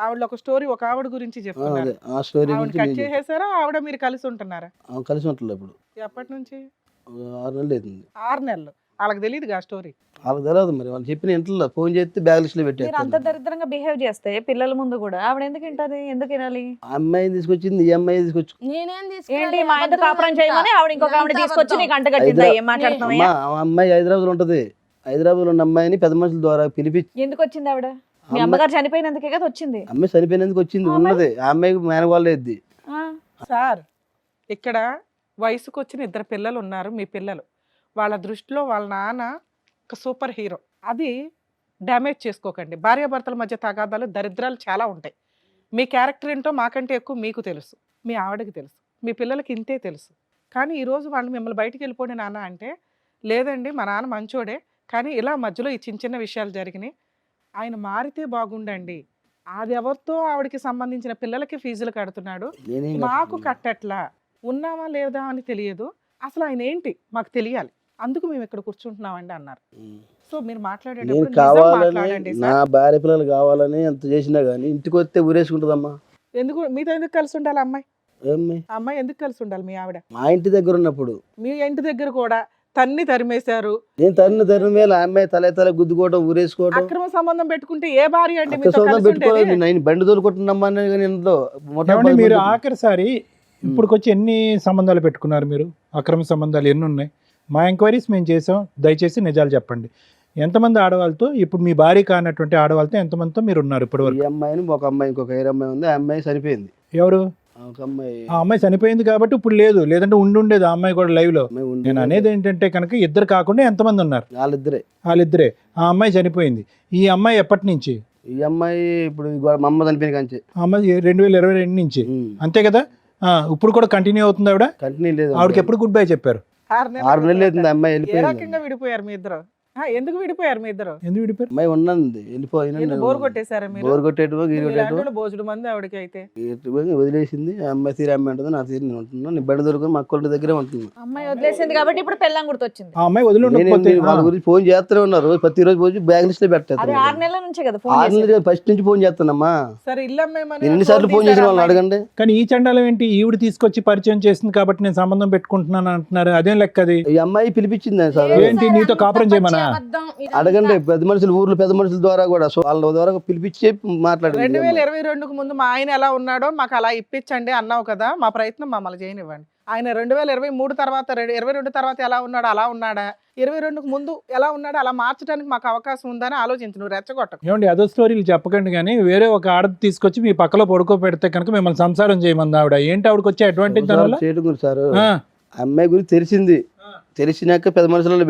ఆవిడ ఒక స్టోరీ, ఒక ఆవిడ గురించి చెప్తున్నారు. అదే ఆ స్టోరీ ఆవిడ గురించి కట్ నేను చేసేసారా? ఆవిడ మీరు కలిసి ఉంటున్నారా? కలిసి ఉంటలే ఇప్పుడు. ఎప్పటి నుంచి? 6 నెలలు అవుతుంది. 6 నెలలు. వాళ్ళకి తెలియదు ఆ స్టోరీ. వాళ్ళకి తెలియదు మరి, వాళ్ళు చెప్పిన ఇంట్లో ఫోన్ చేస్తే బ్యాగ్ లిస్ట్ లో మీరు అంత పెట్టారు. దరిద్రంగా బిహేవ్ చేస్తే పిల్లల ముందు కూడా ఆవిడ ఎందుకు వింటది? ఎందుకు వినాలి? ఆ అమ్మాయిని తీసుకొచ్చింది, ఈ అమ్మాయి తీసుకొచ్చి నేనేం ఏంటి మా ఆయనతో కాపురం చేయమని ఆవిడ ఇంకొక ఆవిడ తీసుకొచ్చి నీకు అంటగట్టిందా? ఏం మాట్లాడుతున్నావా? ఆ అమ్మాయి హైదరాబాద్ లో ఉంటది. హైదరాబాద్ లో ఉన్న అమ్మాయిని పెద్ద మనుషుల ద్వారా పిలిపించి, ఎందుకు వచ్చింది ఆవిడ? మీ అమ్మగారు చనిపోయినందుకే కదా వచ్చింది. అమ్మాయి చనిపోయినందుకు వచ్చింది. ఉన్నది ఆ అమ్మాయికి మేనగోళ్ళు ఎద్ది. సార్, ఇక్కడ వయసుకు వచ్చిన 2 పిల్లలు ఉన్నారు. మీ పిల్లలు, వాళ్ళ దృష్టిలో వాళ్ళ నాన్న ఒక సూపర్ హీరో. అది డ్యామేజ్ చేసుకోకండి. భార్యాభర్తల మధ్య తగాదాలు, దరిద్రాలు చాలా ఉంటాయి. మీ క్యారెక్టర్ ఏంటో మాకంటే ఎక్కువ మీకు తెలుసు, మీ ఆవిడకి తెలుసు, మీ పిల్లలకి ఇంతే తెలుసు. కానీ ఈరోజు వాళ్ళు మిమ్మల్ని బయటికి వెళ్ళిపోండి నాన్న అంటే, లేదండి మా నాన్న మంచోడే, కానీ ఇలా మధ్యలో ఈ చిన్న చిన్న విషయాలు జరిగినాయి, ఆయన మారితే బాగుండండి. అది ఎవరితో ఆవిడకి సంబంధించిన పిల్లలకి ఫీజులు కడుతున్నాడు, మాకు కట్టట్లా, ఉన్నామా లేదా అని తెలియదు, అసలు ఆయన ఏంటి మాకు తెలియాలి, అందుకు మేము ఇక్కడ కూర్చుంటున్నామండి అన్నారు. సో మీరు నేను మాట్లాడేటప్పుడు నిజం కావాలని, మాట్లాడండి నా సార్. భార్య పిల్లలు కావాలని ఎంత చేసినా గానీ ఇంటికి వస్తే ఊరేసుకుంటుందమ్మా. ఎందుకు మీతో ఎందుకు కలిసి ఉండాలి అమ్మాయి? ఏమ్మాయి? ఆ అమ్మాయి ఎందుకు కలిసి ఉండాలి మీ ఆవిడ? మా ఇంటి దగ్గర ఉన్నప్పుడు మీ ఇంటి దగ్గర కూడా తన్ని తరిమేశారు. నేను తరిన మీద ఆ అమ్మాయి తల గుద్దుకోవడం ఊరేసుకోవడం అక్రమ సంబంధం పెట్టుకుంటే ఏ భార్య అండి అక్క మీతో సొంతం కలిసి పెట్టుకోవాలి. ఉండేది? నేను బండి తోలుకుంటున్నామని ఇంట్లో ఏమండి మీరు ఆఖరిసారి ఇప్పుడుకొచ్చి ఎన్ని సంబంధాలు పెట్టుకున్నారు మీరు? అక్రమ సంబంధాలు ఎన్ని ఉన్నాయి? మా ఎంక్వైరీస్ మేము చేసాం, దయచేసి నిజాలు చెప్పండి. ఎంతమంది ఆడవాళ్ళతో, ఇప్పుడు మీ భార్య కానటువంటి ఆడవాళ్ళతో ఎంతమందితో మీరు ఉన్నారు ఇప్పటి ఈ వరకు? అమ్మాయిని ఒక అమ్మాయి ఇంకొక వేరే అమ్మాయి ఉంది. ఆ అమ్మాయి చనిపోయింది. ఎవరు? ఒక అమ్మాయి ఆ అమ్మాయి చనిపోయింది కాబట్టి ఇప్పుడు లేదు, లేదంటే ఉండేది ఆ అమ్మాయి కూడా లైవ్ లో. అమ్మాయి ఉంది. నేను అనేది ఏంటంటే కనుక ఇద్దరు కాకుండా ఎంతమంది ఉన్నారు? వాళ్ళిద్దరే. వాళ్ళిద్దరే. ఆ అమ్మాయి చనిపోయింది. ఈ అమ్మాయి ఎప్పటి నుంచి? ఈ అమ్మాయి ఇప్పుడు మా అమ్మ చనిపోయిన కంచి. ఆ అమ్మాయి 2022 నుంచి, అంతే కదా? ఇప్పుడు కూడా కంటిన్యూ అవుతుంది ఆవిడ? కంటిన్యూ లేదు. ఆవిడకి ఎప్పుడు గుడ్ బై చెప్పారు? 6 నెలలు అవుతుంది. అమ్మాయి ఏ వెళ్ళిపోయింది. రకంగా విడిపోయారు మీ ఇద్దరు? ఎందుకు విడిపోయారు మీ ఇద్దరు? ఎందుకు విడిపోయారు? అమ్మాయి ఉన్నది వెళ్ళిపోయిన బోర్ కొట్టేశారా మీరు? బోర్ కొట్టేటో గీరు కొట్టేటో భోజనం మంది ఆవిడకి అయితే వదిలేసింది. ఆ అమ్మాయి తీరు అమ్మాయి ఉంటుంది, నా తీరు నేను ఉంటున్నాను. నీ బండి దొరుకుని మా అక్కల దగ్గరే ఉంటుంది. అమ్మాయి వదిలేసింది కాబట్టి ఇప్పుడు పెళ్ళాం గుర్తొచ్చింది. ఆ అమ్మాయి వదిలి ఉండకపోతే వాళ్ళ గురించి ఫోన్ చేస్తూనే ఉన్నారు. ప్రతిరోజు పోయి బ్యాగ్ లిస్ట్ లో అది పెట్టారు. 6 నెలల నుంచే కదా ఫోన్ 6 నెలలు ఫస్ట్ నుంచి ఫోన్ చేస్తానమ్మా. సరే ఇల్లు అమ్మేమని నేను ఎన్నిసార్లు ఫోన్ చేసిన వాళ్ళని అడగండి. కానీ ఈ చండాలం ఏంటి? ఈవిడ తీసుకొచ్చి పరిచయం చేసింది కాబట్టి నేను సంబంధం పెట్టుకుంటున్నాను అంటున్నారు. అదేం లెక్క అది? ఈ అమ్మాయి పిలిపించింది సార్. ఏంటి నీతో కాపురం చేయమనా? అడగండి. పెద్ద మనుషులు, ఊర్లో పెద్ద మనుషుల ద్వారా కూడా వాళ్ళ ద్వారా పిలిపించి మాట్లాడండి. 2022కు ముందు మా ఆయన ఎలా ఉన్నాడో మాకు అలా ఇప్పించండి అన్నావు కదా, మా ప్రయత్నం మమ్మల్ని చేయనివ్వండి. ఆయన 2023 తర్వాత 22 తర్వాత ఎలా ఉన్నాడో అలా ఉన్నాడా, 22కు ముందు ఎలా ఉన్నాడో అలా మార్చడానికి మాకు అవకాశం ఉందని ఆలోచించు. నువ్వు రెచ్చగొట్టకు. ఏమండి అదో స్టోరీలు చెప్పకండి. కానీ వేరే ఒక ఆడది తీసుకొచ్చి మీ పక్కలో పడుకోబెడితే కనుక మిమ్మల్ని సంసారం చేయమంది ఆవిడ. ఏంటి ఆవిడకి వచ్చే అడ్వాంటేజ్ దానివల్ల? చేయడం గురించి సార్, అమ్మాయి గురించి తెలిసింది. తెలిసినాక పెద్ద మనుషులలో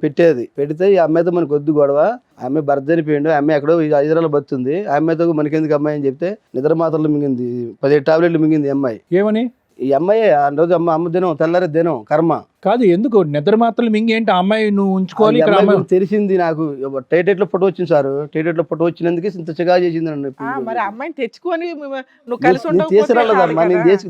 పెట్టేది. పెడితే ఈ అమ్మాయితో మనకు వద్దు గొడవ, ఆమె భర్త చనిపోయిండు, ఆమె ఎక్కడో హైదరాబాద్ బతుంది, ఆ అమ్మాయితో మనకెందుకు అమ్మాయి అని చెప్తే నిద్ర మాత్రలు మింగింది. 17 టాబ్లెట్లు మింగింది ఈ అమ్మాయి. ఏమని? ఈ అమ్మాయి ఆ రోజు అమ్మ దినం, తెల్లారి దినం కర్మ కాదు. ఎందుకు నిద్ర మాత్రలు మింగి ఏంటి? ఆ అమ్మాయి నువ్వు ఉంచుకోవాలి. ఇక్కడ అమ్మాయి అమ్మాయి గురించి తెలిసింది నాకు. టైటెట్ లో ఫోటో వచ్చింది సార్. టైటెట్ లో ఫోటో వచ్చినందుకు ఇంత చిగా చేసింది నన్ను. మరి అమ్మాయిని తెచ్చుకొని నువ్వు కలిసి నేను తీసుకురాలేదమ్మా,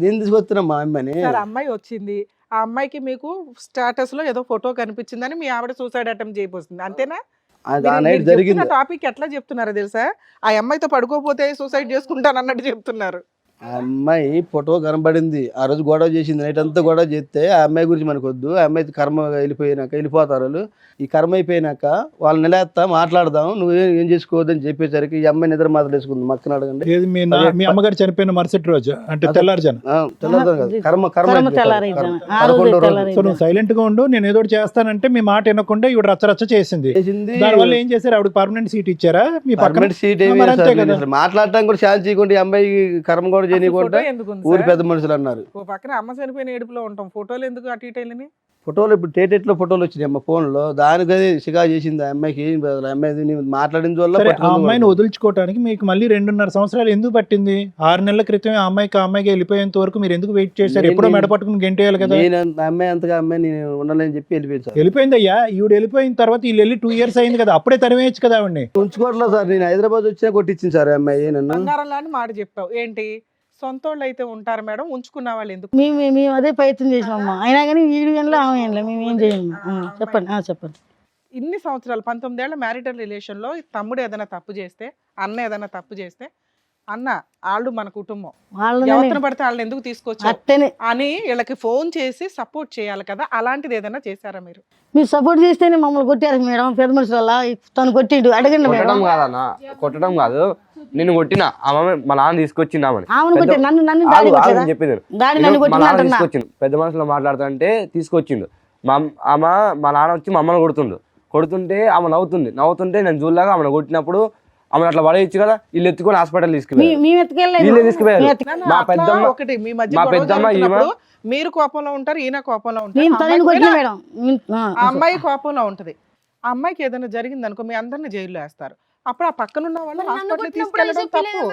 నేను తీసుకొస్తున్నామ్మా అమ్మాయిని. అమ్మాయి వచ్చింది, ఆ అమ్మాయికి మీకు స్టేటస్ లో ఏదో ఫోటో కనిపించిందని మీ ఆవిడ సూసైడ్ అటెంప్ట్ చేయబోతుంది, అంతేనా? ఆ నైట్ జరిగింది. టాపిక్ ఎట్లా చెప్తున్నారో తెలుసా? ఆ అమ్మాయితో పడుకోపోతే సూసైడ్ చేసుకుంటాను అన్నట్టు చెప్తున్నారు. ఆ అమ్మాయి ఫోటో కనబడింది. ఆ రోజు గొడవ చేసింది. నైట్ అంతా గొడవ చేస్తే ఆ అమ్మాయి గురించి మనకు వద్దు. ఆ అమ్మాయి కర్మ వెళ్ళిపోతారు వాళ్ళు. ఈ కర్మ అయిపోయినాక వాళ్ళు నిలేస్తా మాట్లాడదాం, నువ్వు ఏం చేసుకోవద్దని చెప్పేసరికి ఈ అమ్మాయి నిద్ర మాత్రం వేసుకుంది. మక్కన అడగండి. ఏది మీ అమ్మగారు చనిపోయిన మరుసటి రోజు అంటే తెల్లారుజాను? తెల్లారు కాదు, కర్మ సో నువ్వు సైలెంట్ గా ఉండు, నేను ఏదో ఒకటి చేస్తానంటే మీ మాట వినకుండా ఇవి రచ్చరచ్చ చేసింది. దానివల్ల ఏం చేశారు? ఆవిడ పర్మనెంట్ సీట్ ఇచ్చారా మీ పక్కన? సీట్ మాట్లాడటానికి కూడా ఛాన్స్ చేయకుండా ఈ అమ్మాయి కర్మ కూడా చేయకుండా ఊరి పెద్ద మనుషులు అన్నారు. ఓ పక్కన అమ్మ చనిపోయిన ఏడుపులో ఉంటాం, ఫోటోలు ఎందుకు అటు ఇటు వెళ్ళి? ఫోటోలు ఇప్పుడు టేటెట్లో ఫోటోలు వచ్చినాయి అమ్మ ఫోన్ లో. దానికి సిగా చేసింది ఆ అమ్మాయికి. అమ్మాయి మాట్లాడిన వల్ల ఆ అమ్మాయిని వదులుచుకోవడానికి మీకు మళ్ళీ 2.5 సంవత్సరాలు ఎందుకు పట్టింది? 6 నెలల క్రితం ఆ అమ్మాయికి వెళ్ళిపోయేంత వరకు మీరు ఎందుకు వెయిట్ చేశారు? ఎప్పుడో మెడ పట్టుకుని గెంటేయాలి కదా. అమ్మాయి అంతగా అమ్మాయి నేను ఉండాలని చెప్పి వెళ్ళిపోయింది. వెళ్ళిపోయింది అయ్యా. ఈవిడ వెళ్ళిపోయిన తర్వాత వీళ్ళు వెళ్ళి 2 years అయింది కదా, అప్పుడే తరివేయచ్చు కదా ఆవిడ్ని. ఉంచుకోవట్లేదు సార్. నేను హైదరాబాద్ వచ్చినా కొట్టించింది సార్ అమ్మాయి నన్ను. బంగారం లాంటి మాట చెప్పావు ఏంటి? సొంత వాళ్ళు అయితే ఉంటారు మేడం, ఉంచుకున్న వాళ్ళు ఎందుకు? మేము అదే ప్రయత్నం చేసినామమ్మా. అయినా కానీ వీడు గంటలో ఆమె గంటలో మేము ఏం చేయము. చెప్పండి చెప్పండి. ఇన్ని సంవత్సరాలు 19 ఏళ్ల మ్యారిటల్ రిలేషన్ లో తమ్ముడు ఏదైనా తప్పు చేస్తే, అన్న ఏదైనా తప్పు చేస్తే, అన్న వాళ్ళు మన కుటుంబం, ఎవరిని పడితే వాళ్ళని ఎందుకు తీసుకొచ్చారు అట్టనే అని వీళ్ళకి ఫోన్ చేసి సపోర్ట్ చేయాలి కదా. అలాంటిది ఏదైనా చేశారా మీరు? మీరు సపోర్ట్ చేస్తేనే మమ్మల్ని కొట్టారు మేడం. పెద్ద మనుషుల వల్ల తను కొట్టిండు. అడగండి మేడం. కొట్టడం కాదన్నా, కొట్టడం కాదు. నేను కొట్టిన ఆమె మా నాన్న తీసుకొచ్చింది. ఆమెను కొట్టారు, నన్ను దాడి కొట్టారా? చెప్పింది దాడి నన్ను మా నాన్న కొట్టినట్టున్నా. తీసుకొచ్చిండు. పెద్ద మనుషులు మాట్లాడుతుంటే తీసుకొచ్చిండు. మా నాన్న వచ్చి మా అమ్మని కొడుతుంటే ఆమె నవ్వుతుంటే నేను చూడలాగా ఆమెను కొట్టినప్పుడు ఆమె అట్లా పడేయచ్చు కదా. వీళ్ళు ఎత్తుకొని హాస్పిటల్ తీసుకుపోయారు. మా పెద్దమ్మ ఒకటి మీ మధ్య మా గొడవ పెద్దమ్మ జరుగుతున్నప్పుడు మీరు కోపంలో ఉంటారు, ఈయన కోపంలో ఉంటారు. నేను తనని కొట్టిన మేడం. ఆ అమ్మాయి కోపంలో ఉంటది. ఆ అమ్మాయికి ఏదైనా జరిగింది అనుకో, మీ అందరిని జైల్లో వేస్తారు. అప్పుడు ఆ పక్కన ఉన్న వాళ్ళు హాస్పిటల్ తీసుకెళ్ళడం తప్పు.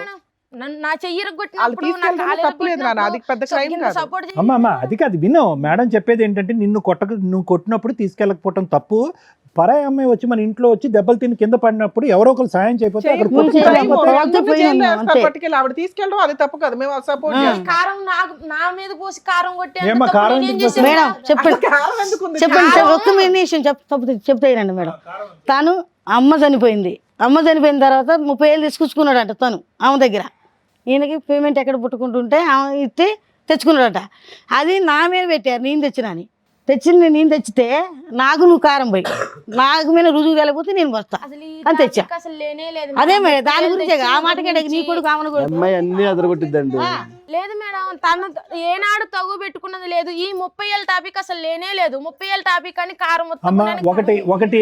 నా చెయ్యరు వాళ్ళు తీసుకెళ్ళడం తప్పులేదు నాన్న, అది పెద్ద క్రైమ్ కాదు. అమ్మా అది కాదు, విను. మేడం చెప్పేది ఏంటంటే నువ్వు కొట్టినప్పుడు తీసుకెళ్ళకపోవటం తప్పు. పరాయి అమ్మాయి వచ్చి మన ఇంట్లో వచ్చి దెబ్బలు తిని కింద పడినప్పుడు ఎవరో ఒకరు సాయం చేయకపోతే అక్కడ పట్టుకెళ్ళి ఆవిడ తీసుకెళ్ళడం అది తప్పు కదా. మేము సపోర్ట్ కారం నా మీద పోసి కారం కొట్టే ఏమ్మా కారం మేడం చెప్పండి చెప్పండి. ఒక్క నిమిషం చెప్తానండి మేడం. తను అమ్మ చనిపోయిన తర్వాత 30 ఏళ్ళు తీసుకొచ్చుకున్నాడంట తను ఆమె దగ్గర. ఈయనకి పేమెంట్ ఎక్కడ పుట్టుకుంటుంటే ఆమె ఇస్తే తెచ్చుకున్నాడట. అది నా మీద పెట్టారు, నేను తెచ్చినని. నేను తెచ్చితే నాకు నువ్వు కారం పోయి నాకు మీద రుజువు వెళ్ళకపోతే నేను వస్తా అసలు ఈ అని తెచ్చా. టాపిక్ అసలు లేనే లేదు అదే మేడం. మేడం, దాని 30 గురించే ఏళ్ళు ఆ తెచ్చి మాటకే గురించి. నీ కొడుకు ఆమెను కూడా అమ్మాయి అన్ని అదరగొట్టిద్దండి. లేదు మేడం, తను ఏనాడు తగు పెట్టుకున్నది లేదు. ఈ 30 ఏళ్ళ టాపిక్ అసలు లేనే లేదు. 30 ఏళ్ళ టాపిక్ అని కారం మొత్తం అమ్మ కొనడానికి ఒకటి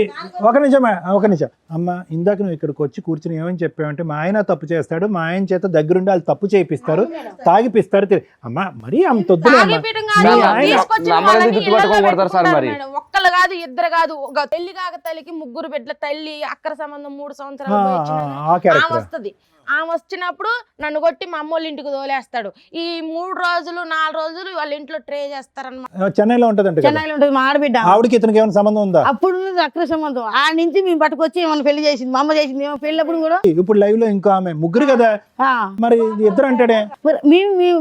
ఒక నిమిషం అమ్మ, ఇందాక నువ్వు ఇక్కడికి వచ్చి కూర్చుని ఏమని చెప్పావంటే మా ఆయన తప్పు చేస్తాడు, మా ఆయన చేత దగ్గరుండి వాళ్ళు తప్పు చేయిస్తారు, తాగిపిస్తారు. అమ్మ మరీ అంత వద్దులే అమ్మ. తాగిపీయడం కాదు, మీ ఆయన తీసుకొచ్చిన అమ్మని వాళ్ళని ఎందుకు ఇళ్ళల్లో పట్టుకొని కొడతారు సార్ పెట్టుకుంటారు మరి? మేడం. ఒక్కళ్ళు కాదు, ఇద్దరు కాదు, ఒక పెళ్లి కాక తల్లికి 3 బిడ్డల తల్లి, అక్కర సంబంధం 3 సంవత్సరాలు పోయి వచ్చిన ఆ క్యారెక్టర్. ఆమె వస్తుంది. ఆమె వచ్చినప్పుడు నన్ను కొట్టి మా అమ్మోళ్ళ ఇంటికి తోలేస్తాడు. ఈ 3 రోజులు 4 రోజులు వాళ్ళ ఇంట్లో ట్రే చేస్తారన్నమాట. చెన్నైలో ఉంటదంట కదా, చెన్నైలో ఉంటుంది మా ఆడబిడ్డ. ఆవిడకి ఇతనికి ఏమైనా సంబంధం ఉందా? అప్పుడు అక్ర సంబంధం. ఆ నుంచి మేము పట్టుకొచ్చి ఏమన్నా పెళ్లి చేసింది, మా అమ్మ చేసింది. ఏమో పెళ్ళప్పుడు కూడా ఇప్పుడు లైవ్ లో ఇంకో ఆమె, ముగ్గురు కదా ఆ, మరి ఇద్దరు అంటాడే. మరి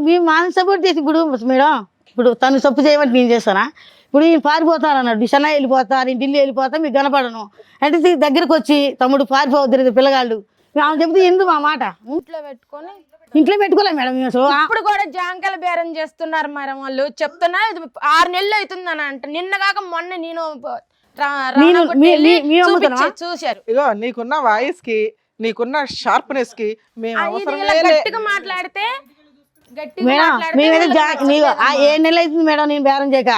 మేము మాన సపోర్ట్ చేసి ఇప్పుడు మేడం, ఇప్పుడు తను తప్పు చేయమంటే నేను చేస్తానా? ఇప్పుడు నేను పారిపోతాను అన్నాడు, చెన్నై వెళ్ళిపోతా, నేను ఢిల్లీ వెళ్ళిపోతా, మీకు కనపడను అంటే దగ్గరకు వచ్చి తమ్ముడు పారిపోవద్దు పిల్లగాళ్ళు ఆమె చెప్తే ఎందుకు మా మాట? ఇంట్లో పెట్టుకొని ఇంట్లో పెట్టుకోలేదు మేడం మేము అసలు. ఇప్పుడు కూడా జాంకాయల బేరం చేస్తున్నారు మరి వాళ్ళు. చెప్తున్నా ఇది 6 నెలలు అవుతుందని అంట. నిన్న కాక మొన్న నేను చూశారు. ఇగో నీకున్న వాయిస్ కి, నీకున్న షార్ప్నెస్ కి మేము అవసరం ఇలా లేలే. గట్టిగా మాట్లాడితే మేడం మేమైతే 7 నెలలు అవుతుంది మేడం నేను బేరం చేయక.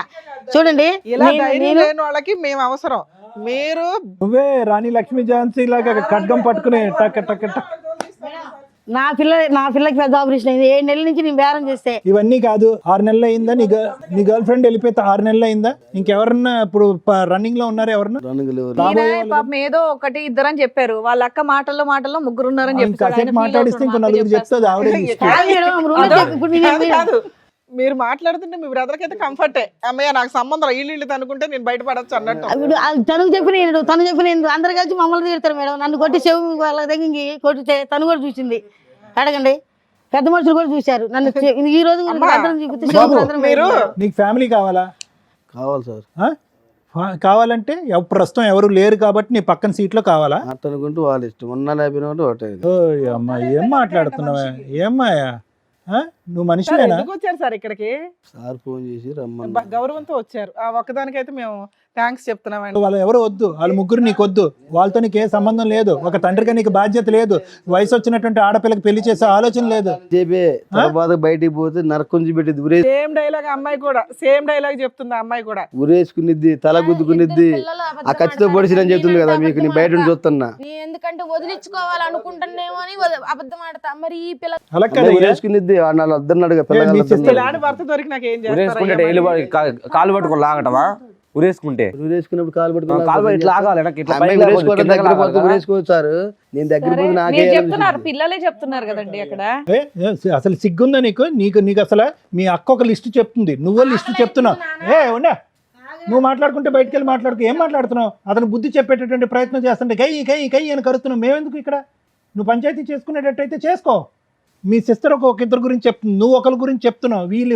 చూడండి ఇలా ధైర్యం లేని వాళ్ళకి మేము అవసరం. మీరు నువ్వే రాణి లక్ష్మీ ఝాన్సీ లాగా ఖడ్గం పట్టుకుని టక్ టక్ టక్. నా పిల్లకి పెద్ద ఆపరేషన్ అయింది. 7 నెలల నుంచి నేను బేరం చేస్తే ఇవన్నీ కాదు. 6 నెలలు అయిందా నీ గర్ల్ ఫ్రెండ్ వెళ్ళిపోతే? 6 నెలలు అయిందా? ఇంకెవరన్నా ఇప్పుడు రన్నింగ్ లో ఉన్నారు? ఎవరన్నా పాపం ఏదో ఒకటి ఇద్దరని చెప్పారు. వాళ్ళ అక్క మాటల్లో ముగ్గురు ఉన్నారని కాసేపు మాట్లాడిస్తే ఇంకో నలుగురు చెప్తుంది ఆవిడ. కాదు మేడం, రూమ్ లో ఇప్పుడు నేను కాదు, మీరు మాట్లాడుతుంటే మీ బ్రదర్కి అయితే కంఫర్టే. అమ్మయ్య నాకు సంబంధం వీళ్ళు అనుకుంటే నేను బయటపడచ్చు అన్నట్టు. ఇప్పుడు తనకు చెప్పిన అందరు కలిసి మమ్మల్ని తిడతారు మేడం. నన్ను కొట్టి చెవు వాళ్ళ దగ్గరికి కొట్టితే తను కూడా చూసింది. అడగండి, పెద్ద మనుషులు కూడా చూశారు నన్ను. ఈ రోజు అందరం చూపిస్తే చెవులు అందరం మీరు నీకు ఫ్యామిలీ కావాలా? కావాలి సార్. కావాలంటే ప్రస్తుతం ఎవరు లేరు కాబట్టి నీ పక్కన సీట్లో కావాలా? అట్టనుకుంటూ వాళ్ళ ఇష్టం. ఉన్నా లేపిన ఒకటే. ఓ అమ్మా, ఏం మాట్లాడుతున్నావా? ఏమ్మాయా నువ్వు మనిషివేనా? ఎందుకు వచ్చారు సార్ ఇక్కడికి? సార్ ఫోన్ చేసి రమ్మని గౌరవంతో వచ్చారు. ఆ ఒక్కదానికైతే మేము థ్యాంక్స్ చెప్తున్నామండి. వాళ్ళు ఎవరు వద్దు, వాళ్ళు ముగ్గురు నీకు వద్దు. వాళ్ళతో నీకు ఏ సంబంధం లేదు. ఒక తండ్రిగా నీకు బాధ్యత లేదు. వయసు వచ్చినటువంటి ఆడపిల్లకి పెళ్లి చేసే ఆలోచన లేదు. చెప్పే తర్వాత బయటికి పోతే నరకుంచి పెట్టి సేమ్ డైలాగ్ అమ్మాయి కూడా, సేమ్ డైలాగ్ చెప్తుంది అమ్మాయి కూడా. ఉరేసుకునిద్ది, తల గుద్దుకునిద్ది. ఆ ఖచ్చితంగా పొడిచినని చెప్తుంది కదా మీకు. నేను బయట నుంచి చూస్తున్నా. ఎందుకంటే వదిలించుకోవాలనుకుంటున్నానేమో అని అబద్ధం ఆడతా. మరి ఈ పిల్ల అలా కదా ఉరేసుకునిద్ది. వాళ్ళు అద్దరు ఇలాంటి భర్త దొరికి నాకు ఏం ఉరేసుకుంటే చేస్తారు? కాలు పట్టుకొని లాగటమా? ఉరేసుకుంటే ఉరేసుకున్నప్పుడు కాలు కాలు ఇట్లా ఆగాలి, ఇట్లా ఉరేసుకోవచ్చు సార్. నేను దగ్గర పోతే నాకే చెప్తున్నారు, పిల్లలే చెప్తున్నారు కదండి అక్కడ. అసలు సిగ్గుందా నీకు? నీకు అసలు మీ అక్క ఒక లిస్టు చెప్తుంది, నువ్వు లిస్టు చెప్తున్నావు. ఉండే నువ్వు మాట్లాడుకుంటే బయటకు వెళ్ళి మాట్లాడుకో. ఏం మాట్లాడుతున్నావు? అతను బుద్ధి చెప్పేటటువంటి ప్రయత్నం చేస్తుంటే కై అని కరుతున్నావు. మేమెందుకు ఇక్కడ? నువ్వు పంచాయతీ చేసుకునేటట్టయితే చేసుకో. మీ సిస్టర్ ఒక ఇద్దరు గురించి చెప్తుంది, నువ్వు ఒకరి గురించి చెప్తున్నావు. వీళ్ళు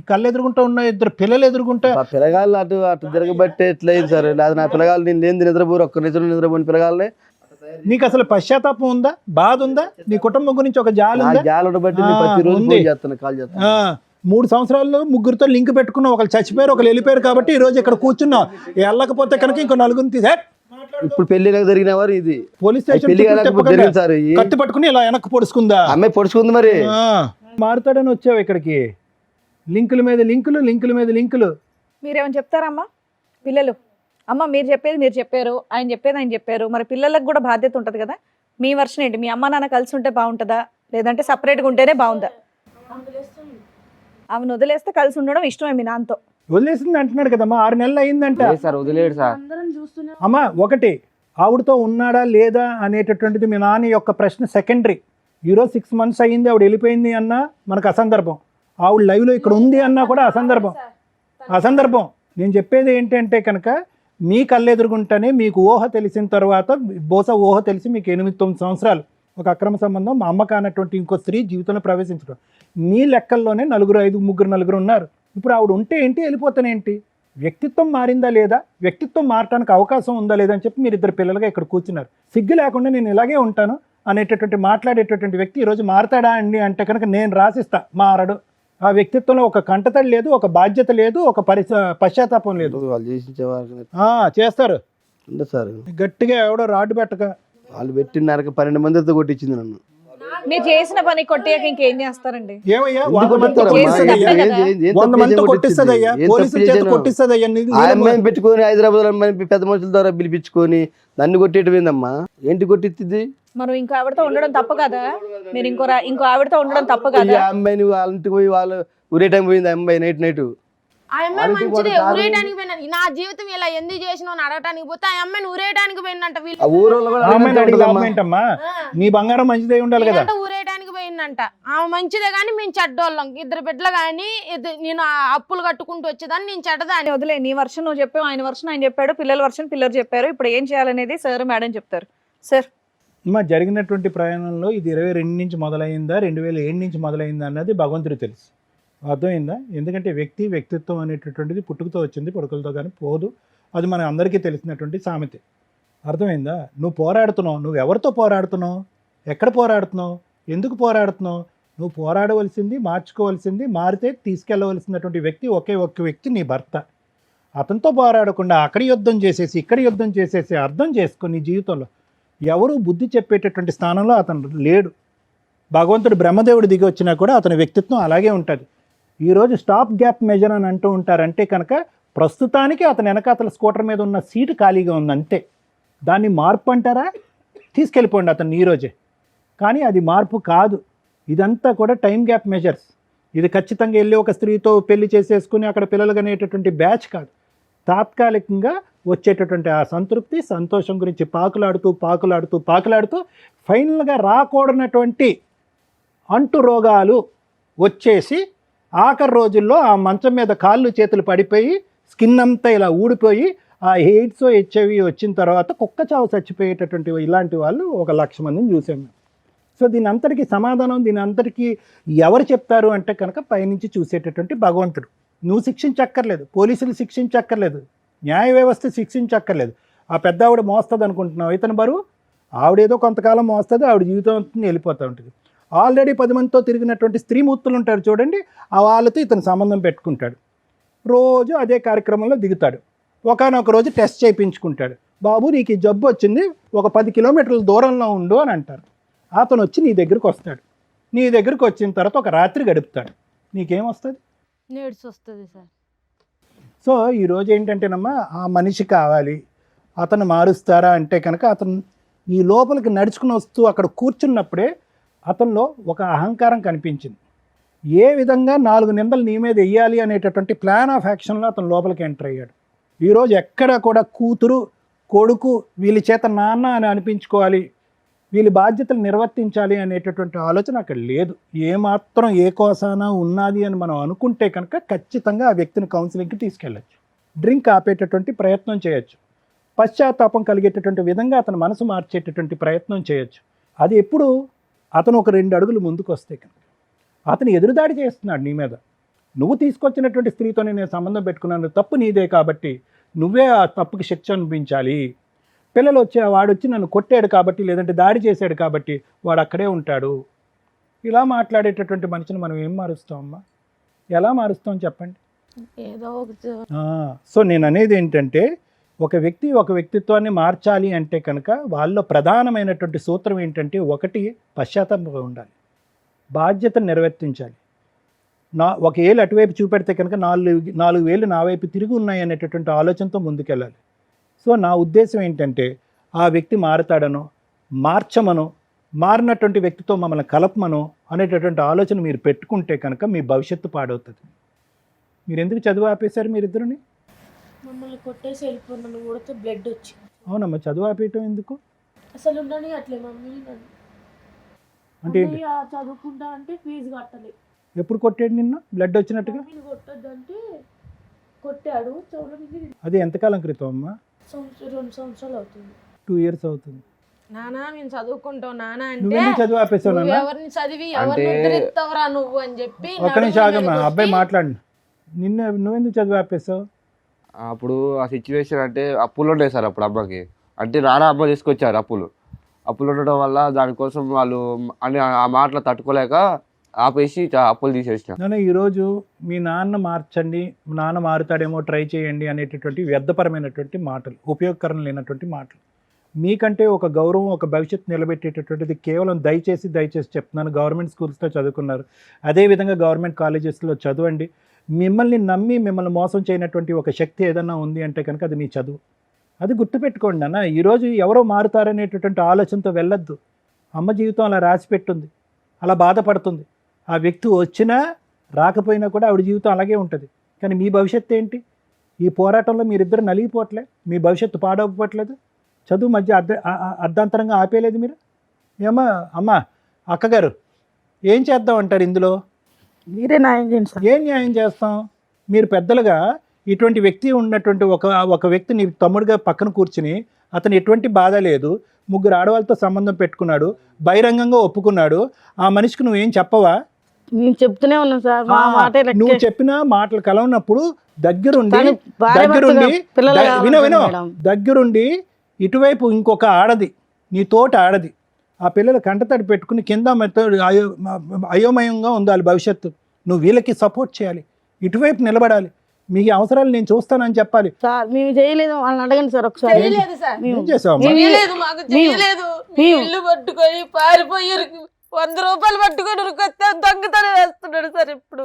కళ్ళు ఎదురుగుంటా ఉన్న ఇద్దరు పిల్లలు ఎదురుగుంటా. పిల్లగాళ్ళు అటు తిరగబట్టే ఎట్లయింది సార్. లేదా నా పిల్లగాళ్ళు నేను లేని నిద్రపోరు, ఒక్క నిద్రపోని పిల్లగాళ్ళే. నీకు అసలు పశ్చాత్తాపం ఉందా? బాధ ఉందా? నీ కుటుంబం గురించి ఒక జాలి ఉందా? జాలు బట్టి ప్రతిరోజు చేస్తాను, కాల్ చేస్తాను. 3 సంవత్సరాల్లో ముగ్గురితో లింక్ పెట్టుకున్నావు. ఒకరు చచ్చిపోయారు, ఒకరు వెళ్ళిపోయారు కాబట్టి ఈ రోజు ఇక్కడ కూర్చున్నావు. వెళ్ళకపోతే కనుక ఇంకో నలుగురిని తీసా. ఇప్పుడు పెళ్లి జరిగిన వారు ఇది పోలీస్ స్టేషన్ కత్తి పట్టుకుని ఇలా వెనక్కి పొడుచుకుందా? అమ్మాయి పొడుచుకుంది. మరి మారుతాడని వచ్చావు ఇక్కడికి. లింకుల మీద లింకులు. మీరేమని చెప్తారమ్మా? పిల్లలు అమ్మ మీరు చెప్పేది మీరు చెప్పారు, ఆయన చెప్పేది ఆయన చెప్పారు. మరి పిల్లలకు కూడా బాధ్యత ఉంటుంది కదా. మీ వర్షన్ ఏంటి? మీ అమ్మ నాన్న కలిసి ఉంటే బాగుంటుందా, లేదంటే సపరేట్గా ఉంటేనే బాగుందా? ఆమెను వదిలేస్తే కలిసి ఉండడం ఇష్టమే మీ నాన్నతో. వదిలేసింది అంటున్నాడు కదమ్మా. 6 నెలలు అయిందంట. సార్ వదిలేడు సార్. అమ్మా ఒకటి, ఆవిడతో ఉన్నాడా లేదా అనేటటువంటిది మీ నాన్న యొక్క ప్రశ్న సెకండరీ. ఈరోజు 6 months అయ్యింది, ఆవిడ వెళ్ళిపోయింది అన్నా మనకు అసందర్భం. ఆవిడ లైవ్లో ఇక్కడ ఉంది అన్నా కూడా అసందర్భం. నేను చెప్పేది ఏంటంటే కనుక మీ కళ్ళెదురుగుంటేనే మీకు ఊహ తెలిసిన తర్వాత, బహుశా ఊహ తెలిసి మీకు 8-9 సంవత్సరాలు ఒక అక్రమ సంబంధం, మా అమ్మ కానటువంటి ఇంకో స్త్రీ జీవితంలో ప్రవేశించడం. మీ లెక్కల్లోనే 4 ఉన్నారు. ఇప్పుడు ఆవిడ ఉంటే ఏంటి, వెళ్ళిపోతానేంటి? వ్యక్తిత్వం మారిందా లేదా, వ్యక్తిత్వం మారటానికి అవకాశం ఉందా లేదా అని చెప్పి మీరు ఇద్దరు పిల్లలుగా ఇక్కడ కూర్చున్నారు. సిగ్గు లేకుండా నేను ఇలాగే ఉంటాను అనేటటువంటి మాట్లాడేటటువంటి వ్యక్తి ఈరోజు మారతాడా అండి అంటే కనుక నేను రాసిస్తా, మారడు. ఆ వ్యక్తిత్వంలో ఒక కంటతడి లేదు, ఒక బాధ్యత లేదు, ఒక పశ్చాత్తాపం లేదు. వాళ్ళు చేసించేవారు చేస్తారు అంటే సార్ గట్టిగా ఎవడో రాడ్డు పెట్టక. వాళ్ళు పెట్టినారక 12 మందితో కొట్టించింది నన్ను. మీరు చేసిన పని కొట్టియాక ఇంకేం చేస్తారండి? ఏమయ్యా ఎందుకు 100 మందితో కొట్టిస్తారమ్మా? కొట్టిస్తుందయ్యా. ఏం తప్పు 100 మందితో చేశాను కొట్టిస్తుందయ్యా, కొట్టించింది? ఏం పోలీసుల తప్పు చేత చేశాను? కొట్టిస్తుందయ్యా. ఆ అమ్మాయిని పెట్టుకొని హైదరాబాద్ అమ్మాయిని పెద్ద మనుషుల ద్వారా పిలిపించుకొని నన్ను కొట్టేయటం ఏందమ్మా? ఏంటి కొట్టింది? మనం ఇంకో ఆవిడతో ఉండడం తప్పు కదా? మీరు ఇంకో ఆవిడతో ఉండడం తప్పు ఈ కదా? అమ్మాయిని వాళ్ళ ఇంటికి పోయి వాళ్ళు ఊరే టైం పోయింది ఆ అమ్మాయి నైట్. ఆ అమ్మాయి వాళ్ళకి మంచిదే, వాడు కాదు. ఊరేయడానికి పోయినా నా జీవితం ఇలా ఎందుకు చేసినావు అని అడగటానికి పోతే ఆ అమ్మాయిని ఊరేయడానికి పోయిందంట. వీళ్ళు ఆ ఊరోళ్ళు కూడా ఆ అమ్మాయిని అడిగి ఉంటుందమ్మా. లాభం ఏంటమ్మా? నీ బంగారం మంచిదే ఉండాలి కదా. నేనంట ఊరేయడానికి పోయిందంట. ఆమె మంచిదే కానీ మేము చెడ్డోళ్ళం. 2 బిడ్డలు కానీ నేను ఆ అప్పులు కట్టుకుంటూ వచ్చేదాన్ని, నేను చెడ్డదాన్ని. వదిలే, నీ వర్షన్ నువ్వు చెప్పావు, ఆయన వర్షన్ ఆయన చెప్పాడు, పిల్లల వర్షన్ పిల్లలు చెప్పారు. ఇప్పుడు ఏం చేయాలనేది సార్ మేడం చెప్తారు. సార్ అమ్మా, జరిగినటువంటి ప్రయాణంలో ఇది 22 నుంచి మొదలైందా 2007 నుంచి మొదలైందా అన్నది భగవంతుడికి తెలుసు. అర్థమైందా? ఎందుకంటే వ్యక్తిత్వం అనేటటువంటిది పుట్టుకతో వచ్చింది, పుట్టుకలతో కానీ పోదు. అది మన అందరికీ తెలిసినటువంటి సామెత. అర్థమైందా? నువ్వు పోరాడుతున్నావు, నువ్వు ఎవరితో పోరాడుతున్నావు, ఎక్కడ పోరాడుతున్నావు, ఎందుకు పోరాడుతున్నావు? నువ్వు పోరాడవలసింది, మార్చుకోవాల్సింది, మారితే తీసుకెళ్ళవలసినటువంటి వ్యక్తి ఒకే ఒక్క వ్యక్తి, నీ భర్త. అతనితో పోరాడకుండా అక్కడ యుద్ధం చేసేసి ఇక్కడ యుద్ధం చేసేసి అర్థం చేసుకో. నీ జీవితంలో ఎవరు బుద్ధి చెప్పేటటువంటి స్థానంలో అతను లేడు. భగవంతుడు బ్రహ్మదేవుడు దిగి వచ్చినా కూడా అతని వ్యక్తిత్వం అలాగే ఉంటుంది. ఈరోజు స్టాప్ గ్యాప్ మెజర్ అని అంటూ ఉంటారంటే కనుక ప్రస్తుతానికి అతని వెనకాతల స్కూటర్ మీద ఉన్న సీటు ఖాళీగా ఉంది అంతే. దాన్ని మార్పు అంటారా? తీసుకెళ్ళిపోండి అతను ఈరోజే. కానీ అది మార్పు కాదు. ఇదంతా కూడా టైం గ్యాప్ మెజర్స్. ఇది ఖచ్చితంగా వెళ్ళి ఒక స్త్రీతో పెళ్లి చేసేసుకుని అక్కడ పిల్లలు కనేటటువంటి బ్యాచ్ కాదు. తాత్కాలికంగా వచ్చేటటువంటి ఆ సంతృప్తి, సంతోషం గురించి పాకులాడుతూ ఫైనల్గా రాకూడనటువంటి అంటు రోగాలు వచ్చేసి ఆఖరి రోజుల్లో ఆ మంచం మీద కాళ్ళు చేతులు పడిపోయి స్కిన్ అంతా ఇలా ఊడిపోయి ఆ ఎయిడ్స్ హెచ్ఐవి వచ్చిన తర్వాత కుక్క చావు చచ్చిపోయేటటువంటి ఇలాంటి వాళ్ళు 1,00,000 మందిని చూసాము. సో దీని అంతటికీ సమాధానం, దీని అంతటికీ ఎవరు చెప్తారు అంటే కనుక పైనుంచి చూసేటటువంటి భగవంతుడు. నువ్వు శిక్షించక్కర్లేదు, పోలీసులు శిక్షించక్కర్లేదు, న్యాయ వ్యవస్థ శిక్షించక్కర్లేదు. ఆ పెద్ద ఆవిడ మోస్తుంది అనుకుంటున్నావు, ఇతను బరువు ఆవిడేదో కొంతకాలం మోస్తుంది, ఆవిడ జీవితం వెళ్ళిపోతూ ఉంటుంది. ఆల్రెడీ 10 మందితో తిరిగినటువంటి స్త్రీమూర్తులు ఉంటారు చూడండి, ఆ వాళ్ళతో ఇతను సంబంధం పెట్టుకుంటాడు. రోజు అదే కార్యక్రమంలో దిగుతాడు. ఒకనొక రోజు టెస్ట్ చేయించుకుంటాడు. బాబు నీకు ఈ జబ్బు వచ్చింది, ఒక 10 కిలోమీటర్ల దూరంలో ఉండు అని అంటారు. అతను వచ్చి నీ దగ్గరికి వస్తాడు. నీ దగ్గరికి వచ్చిన తర్వాత ఒక రాత్రి గడుపుతాడు. నీకేమొస్తుంది? నేడ్స్ వస్తుంది సార్. సో ఈరోజు ఏంటంటేనమ్మా, ఆ మనిషి కావాలి, అతను మారుస్తారా అంటే కనుక అతను ఈ లోపలికి నడుచుకుని వస్తూ అక్కడ కూర్చున్నప్పుడే అతనిలో ఒక అహంకారం కనిపించింది. ఏ విధంగా 4 నిందలు నీ మీద వెయ్యాలి అనేటటువంటి ప్లాన్ ఆఫ్ యాక్షన్లో అతను లోపలికి ఎంటర్ అయ్యాడు. ఈరోజు ఎక్కడ కూడా కూతురు కొడుకు వీళ్ళ చేత నాన్న అని అనిపించుకోవాలి, వీళ్ళ బాధ్యతలు నిర్వర్తించాలి అనేటటువంటి ఆలోచన అక్కడ లేదు. ఏమాత్రం ఏ కోసాన ఉన్నది అని మనం అనుకుంటే కనుక ఖచ్చితంగా ఆ వ్యక్తిని కౌన్సిలింగ్కి తీసుకెళ్ళచ్చు, డ్రింక్ ఆపేటటువంటి ప్రయత్నం చేయొచ్చు, పశ్చాత్తాపం కలిగేటటువంటి విధంగా అతను మనసు మార్చేటటువంటి ప్రయత్నం చేయొచ్చు. అది ఎప్పుడు అతను ఒక 2 అడుగులు ముందుకు వస్తే కనుక. అతను ఎదురుదాడి చేస్తున్నాడు నీ మీద. నువ్వు తీసుకొచ్చినటువంటి స్త్రీతోనే నేను సంబంధం పెట్టుకున్నాను, తప్పు నీదే కాబట్టి నువ్వే ఆ తప్పుకి శిక్ష అనిపించాలి. పిల్లలు వాడొచ్చి నన్ను కొట్టాడు కాబట్టి, లేదంటే దాడి చేశాడు కాబట్టి వాడు అక్కడే ఉంటాడు. ఇలా మాట్లాడేటటువంటి మనిషిని మనం ఏం మారుస్తామమ్మా? ఎలా మారుస్తాం చెప్పండి? ఏదో ఒక సో నేను అనేది ఏంటంటే, ఒక వ్యక్తిత్వాన్ని మార్చాలి అంటే కనుక వాళ్ళలో ప్రధానమైనటువంటి సూత్రం ఏంటంటే, 1 పశ్చాత్తాపం ఉండాలి, బాధ్యతను నిర్వర్తించాలి. ఒక ఏళ్ళు అటువైపు చూపెడితే కనుక 4 వేలు నా వైపు తిరిగి ఉన్నాయి అనేటటువంటి ఆలోచనతో ముందుకెళ్ళాలి. సో నా ఉద్దేశం ఏంటంటే, ఆ వ్యక్తి మారుతాడనో మార్చమనో మారినటువంటి వ్యక్తితో మమ్మల్ని కలపమనో అనేటటువంటి ఆలోచన మీరు పెట్టుకుంటే కనుక మీ భవిష్యత్తు పాడవుతుంది. మీరు ఎందుకు చదువు ఆపేశారు మీరిద్దరుని? మమ్మల్ని కొట్టేసి వెళ్ళిపోయిన ఊడితే బ్లడ్ వచ్చింది. అవునమ్మా, చదువు ఆపేయటం ఎందుకు? అసలు ఉండని అట్లే మమ్మీ నన్ను అంటే ఏంటి? చదువుకుంటా అంటే ఫీజు కట్టలే. ఎప్పుడు కొట్టాడు నిన్ను బ్లడ్ వచ్చినట్టుగా? మమ్మీని కొట్టద్దంటే కొట్టాడు. అది ఎంతకాలం క్రితం అమ్మా? 2 సంవత్సరాలు అవుతుంది. 2 ఇయర్స్ అవుతుంది. నానా మేము చదువుకుంటాం నానా అంటే నువ్వెందుకు చదువు ఆపేసావు నాన్న? ఎవరిని చదివి ఎవరిని ఉద్ధరిస్తావురా నువ్వు అని చెప్పి ఒక్క నిమిషం ఆగమ్మా, అబ్బాయి మాట్లాడు. నువ్వెందుకు చదువు ఆపేసావు? అప్పుడు ఆ సిచ్యువేషన్ అంటే అప్పులు ఉండే సార్ అప్పుడు అమ్మకి. అంటే నాన్న అమ్మ తీసుకొచ్చారు అప్పులు ఉండడం వల్ల దానికోసం వాళ్ళు అని ఆ మాటలు తట్టుకోలేక ఆపేసి అప్పులు తీసేసిన. నాన్న ఈరోజు మీ నాన్న మార్చండి, నాన్న మారుతాడేమో ట్రై చేయండి అనేటటువంటి వ్యర్థపరమైనటువంటి మాటలు, ఉపయోగకరం లేనటువంటి మాటలు. మీకంటే ఒక గౌరవం, ఒక భవిష్యత్తు నిలబెట్టేటటువంటిది కేవలం దయచేసి చెప్తున్నాను. గవర్నమెంట్ స్కూల్స్లో చదువుకున్నారు, అదేవిధంగా గవర్నమెంట్ కాలేజెస్లో చదవండి. మిమ్మల్ని నమ్మి మిమ్మల్ని మోసం చేయనటువంటి ఒక శక్తి ఏదన్నా ఉంది అంటే కనుక అది మీ చదువు. అది గుర్తుపెట్టుకోండి అన్న. ఈరోజు ఎవరో మారుతారనేటటువంటి ఆలోచనతో వెళ్ళొద్దు. అమ్మ జీవితం అలా రాసిపెట్టుంది, అలా బాధపడుతుంది. ఆ వ్యక్తి వచ్చినా రాకపోయినా కూడా ఆవిడ జీవితం అలాగే ఉంటుంది. కానీ మీ భవిష్యత్తు ఏంటి? ఈ పోరాటంలో మీరిద్దరు నలిగిపోవట్లే, మీ భవిష్యత్తు పాడవట్లేదు, చదువు మధ్య అర్ధాంతరంగా ఆపేయలేదు మీరు. ఏమా అమ్మా, అక్కగారు ఏం చేద్దాం అంటారు ఇందులో? మీరే న్యాయం చేయండి సార్. ఏం న్యాయం చేస్తాం? మీరు పెద్దలుగా ఇటువంటి వ్యక్తి ఉన్నటువంటి ఒక వ్యక్తిని తమ్ముడిగా పక్కన కూర్చుని, అతను ఎటువంటి బాధ లేదు, 3 ఆడవాళ్ళతో సంబంధం పెట్టుకున్నాడు, బహిరంగంగా ఒప్పుకున్నాడు, ఆ మనిషికి నువ్వేం చెప్పవా? నేను చెప్తూనే ఉన్నాను సార్, మా మాటే లెక్కే. నువ్వు చెప్పిన మాటలు కలవనప్పుడు దగ్గరుండి కానీ భార్య భర్తగా పిల్లలు కావాలి వినో మేడం. దగ్గరుండి ఇటువైపు ఇంకొక ఆడది, నీ తోట ఆడది, ఆ పిల్లలు కంటతడి పెట్టుకుని కింద అయోమయంగా ఉండాలి భవిష్యత్తు. నువ్వు వీళ్ళకి సపోర్ట్ చేయాలి, ఇటువైపు నిలబడాలి, మీ అవసరాలు నేను చూస్తానని చెప్పాలి. సార్ మేము చేయలేదు, వాళ్ళని అడగండి సార్ ఒకసారి. చేయలేదు సార్, ఏం చేసావు? చేయలేదు, మాకు చేయలేదు. మీ ఇల్లు పట్టుకొని పారిపోయారు, 100 రూపాయలు పట్టుకొని ఉరికొస్తే దొంగతనం వేస్తున్నాడు సార్. ఇప్పుడు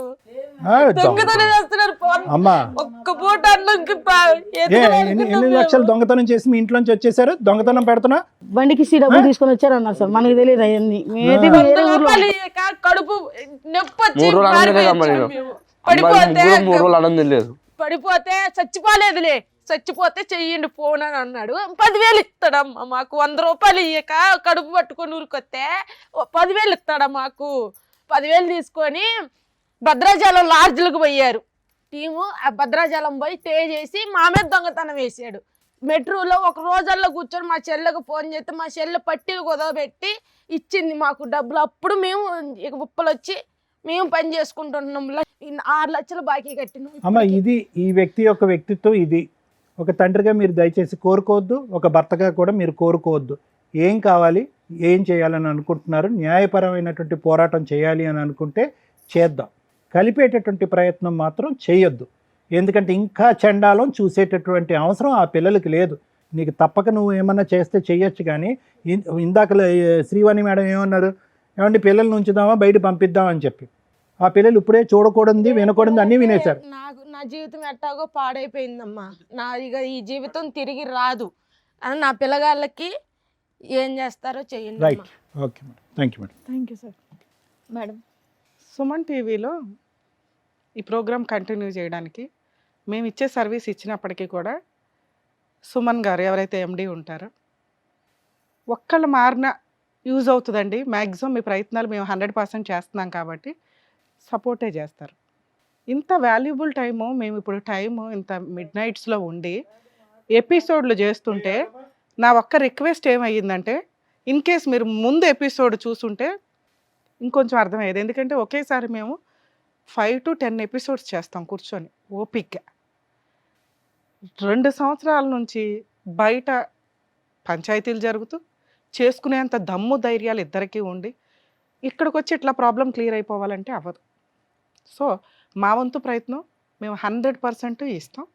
దొంగతనం వేస్తున్నారు. అమ్మా, ఒక్క పూట అన్నంకి ఎన్ని లక్షలు దొంగతనం చేసి మీ ఇంట్లోంచి వచ్చేసారు? దొంగతనం పెడుతున్నా బండికి డబ్బులు తీసుకొని వచ్చారు అన్నారు సార్, మనకి తెలియదు అవన్నీ. మేమైతే వేరే ఊర్లో కడుపు నొప్పి వచ్చి 3 రోజులు పారిపోయాం అన్నం మేము. పడిపోతే 3 రోజులు అన్నం తినలేదు. పడిపోతే చచ్చిపోలేదులే, చచ్చిపోతే చెయ్యండి ఫోన్ అని అన్నాడు. 10,000 ఇస్తాడమ్మా మాకు. 100 రూపాయలు ఇయ్యక కడుపు పట్టుకొని ఊరికొస్తే 10,000 ఇస్తాడా మాకు. 10,000 తీసుకొని భద్రాచలం లాడ్జ్లకు పోయారు టీము. ఆ భద్రాచలం పోయి స్టే చేసి మా మీద దొంగతనం వేసాడు. మెట్రోలో ఒక రోజుల్లో కూర్చొని మా చెల్లెకు ఫోన్ చేస్తే మా చెల్లె పట్టీలు కుదవబెట్టి ఇచ్చింది మాకు డబ్బులు. అప్పుడు మేము ఇక ఉప్పలు వచ్చి మేము పని చేసుకుంటున్నాం. 6 లక్షలు బాకీ కట్టినాం. అమ్మ, ఇది ఈ వ్యక్తి యొక్క వ్యక్తిత్వం. ఇది ఒక తండ్రిగా మీరు దయచేసి కోరుకోవద్దు, ఒక భర్తగా కూడా మీరు కోరుకోవద్దు. ఏం కావాలి, ఏం చేయాలని అనుకుంటున్నారు, న్యాయపరమైనటువంటి పోరాటం చేయాలి అని అనుకుంటే చేద్దాం. కలిపేటటువంటి ప్రయత్నం మాత్రం చేయొద్దు. ఎందుకంటే ఇంకా చండాలం చూసేటటువంటి అవసరం ఆ పిల్లలకి లేదు. నీకు తప్పక నువ్వు ఏమన్నా చేస్తే చెయ్యొచ్చు. కానీ ఇందాక శ్రీవాణి మేడం ఏమన్నారు, ఏమంటే పిల్లల్ని ఉంచుదామా బయట పంపిద్దామని చెప్పి, ఆ పిల్లలు ఇప్పుడే చూడకూడదు వినకూడదు అన్నీ వినేశారు. నా జీవితం ఎట్టాగో పాడైపోయిందమ్మా. నా ఇక ఈ జీవితం తిరిగి రాదు అని నా పిల్లగాళ్ళకి ఏం చేస్తారో చేయండి. Right, okay madam, thank you madam. Thank you sir. Madam, Suman టీవీలో ఈ ప్రోగ్రామ్ కంటిన్యూ చేయడానికి మేము ఇచ్చే సర్వీస్ ఇచ్చినప్పటికీ కూడా సుమన్ గారు ఎవరైతే ఎండి ఉంటారో ఒక్కళ్ళు మారిన యూజ్ అవుతుందండి. మ్యాక్సిమం మీ ప్రయత్నాలు మేము 100% చేస్తున్నాం కాబట్టి సపోర్టే చేస్తారు. ఇంత వాల్యుబుల్ టైము మేము ఇప్పుడు టైము ఇంత మిడ్ నైట్స్లో ఉండి ఎపిసోడ్లు చేస్తుంటే నా ఒక్క రిక్వెస్ట్ ఏమయ్యిందంటే, ఇన్ కేస్ మీరు ముందు ఎపిసోడ్ చూసుంటే ఇంకొంచెం అర్థమయ్యేది. ఎందుకంటే ఒకేసారి మేము 5 to 10 ఎపిసోడ్స్ చేస్తాం కూర్చొని ఓపిక్గా. 2 సంవత్సరాల నుంచి బయట పంచాయతీలు జరుగుతూ చేసుకునేంత దమ్ము ధైర్యాలు ఇద్దరికీ ఉండి ఇక్కడికి వచ్చి ఇట్లా ప్రాబ్లం క్లియర్ అయిపోవాలంటే అవ్వదు. సో మా వంతు ప్రయత్నం మేము 100% ఇస్తాం.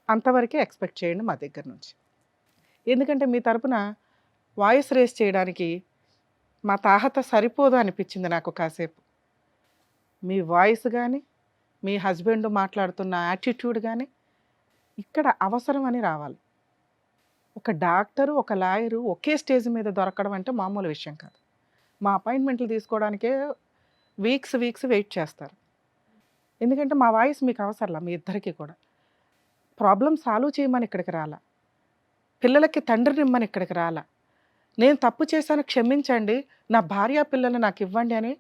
అంతవరకే ఎక్స్పెక్ట్ చేయండి మా దగ్గర నుంచి. ఎందుకంటే మీ తరపున వాయిస్ రేస్ చేయడానికి మా తాహత సరిపోదు అనిపించింది నాకు కాసేపు. మీ వాయిస్ కానీ, మీ హస్బెండ్ మాట్లాడుతున్న యాటిట్యూడ్ కానీ ఇక్కడ అవసరం అని రావాలి. ఒక డాక్టరు, ఒక లాయరు ఒకే స్టేజ్ మీద దొరకడం అంటే మామూలు విషయం కాదు. మా అపాయింట్మెంట్లు తీసుకోవడానికే వీక్స్ వెయిట్ చేస్తారు. ఎందుకంటే మా వాయిస్ మీకు అవసరంలా. మీ ఇద్దరికీ కూడా ప్రాబ్లం సాల్వ్ చేయమని ఇక్కడికి రాలా, పిల్లలకి తండ్రిని ఇమ్మని ఇక్కడికి రాలా, నేను తప్పు చేశాను క్షమించండి నా భార్య పిల్లలు నాకు ఇవ్వండి అని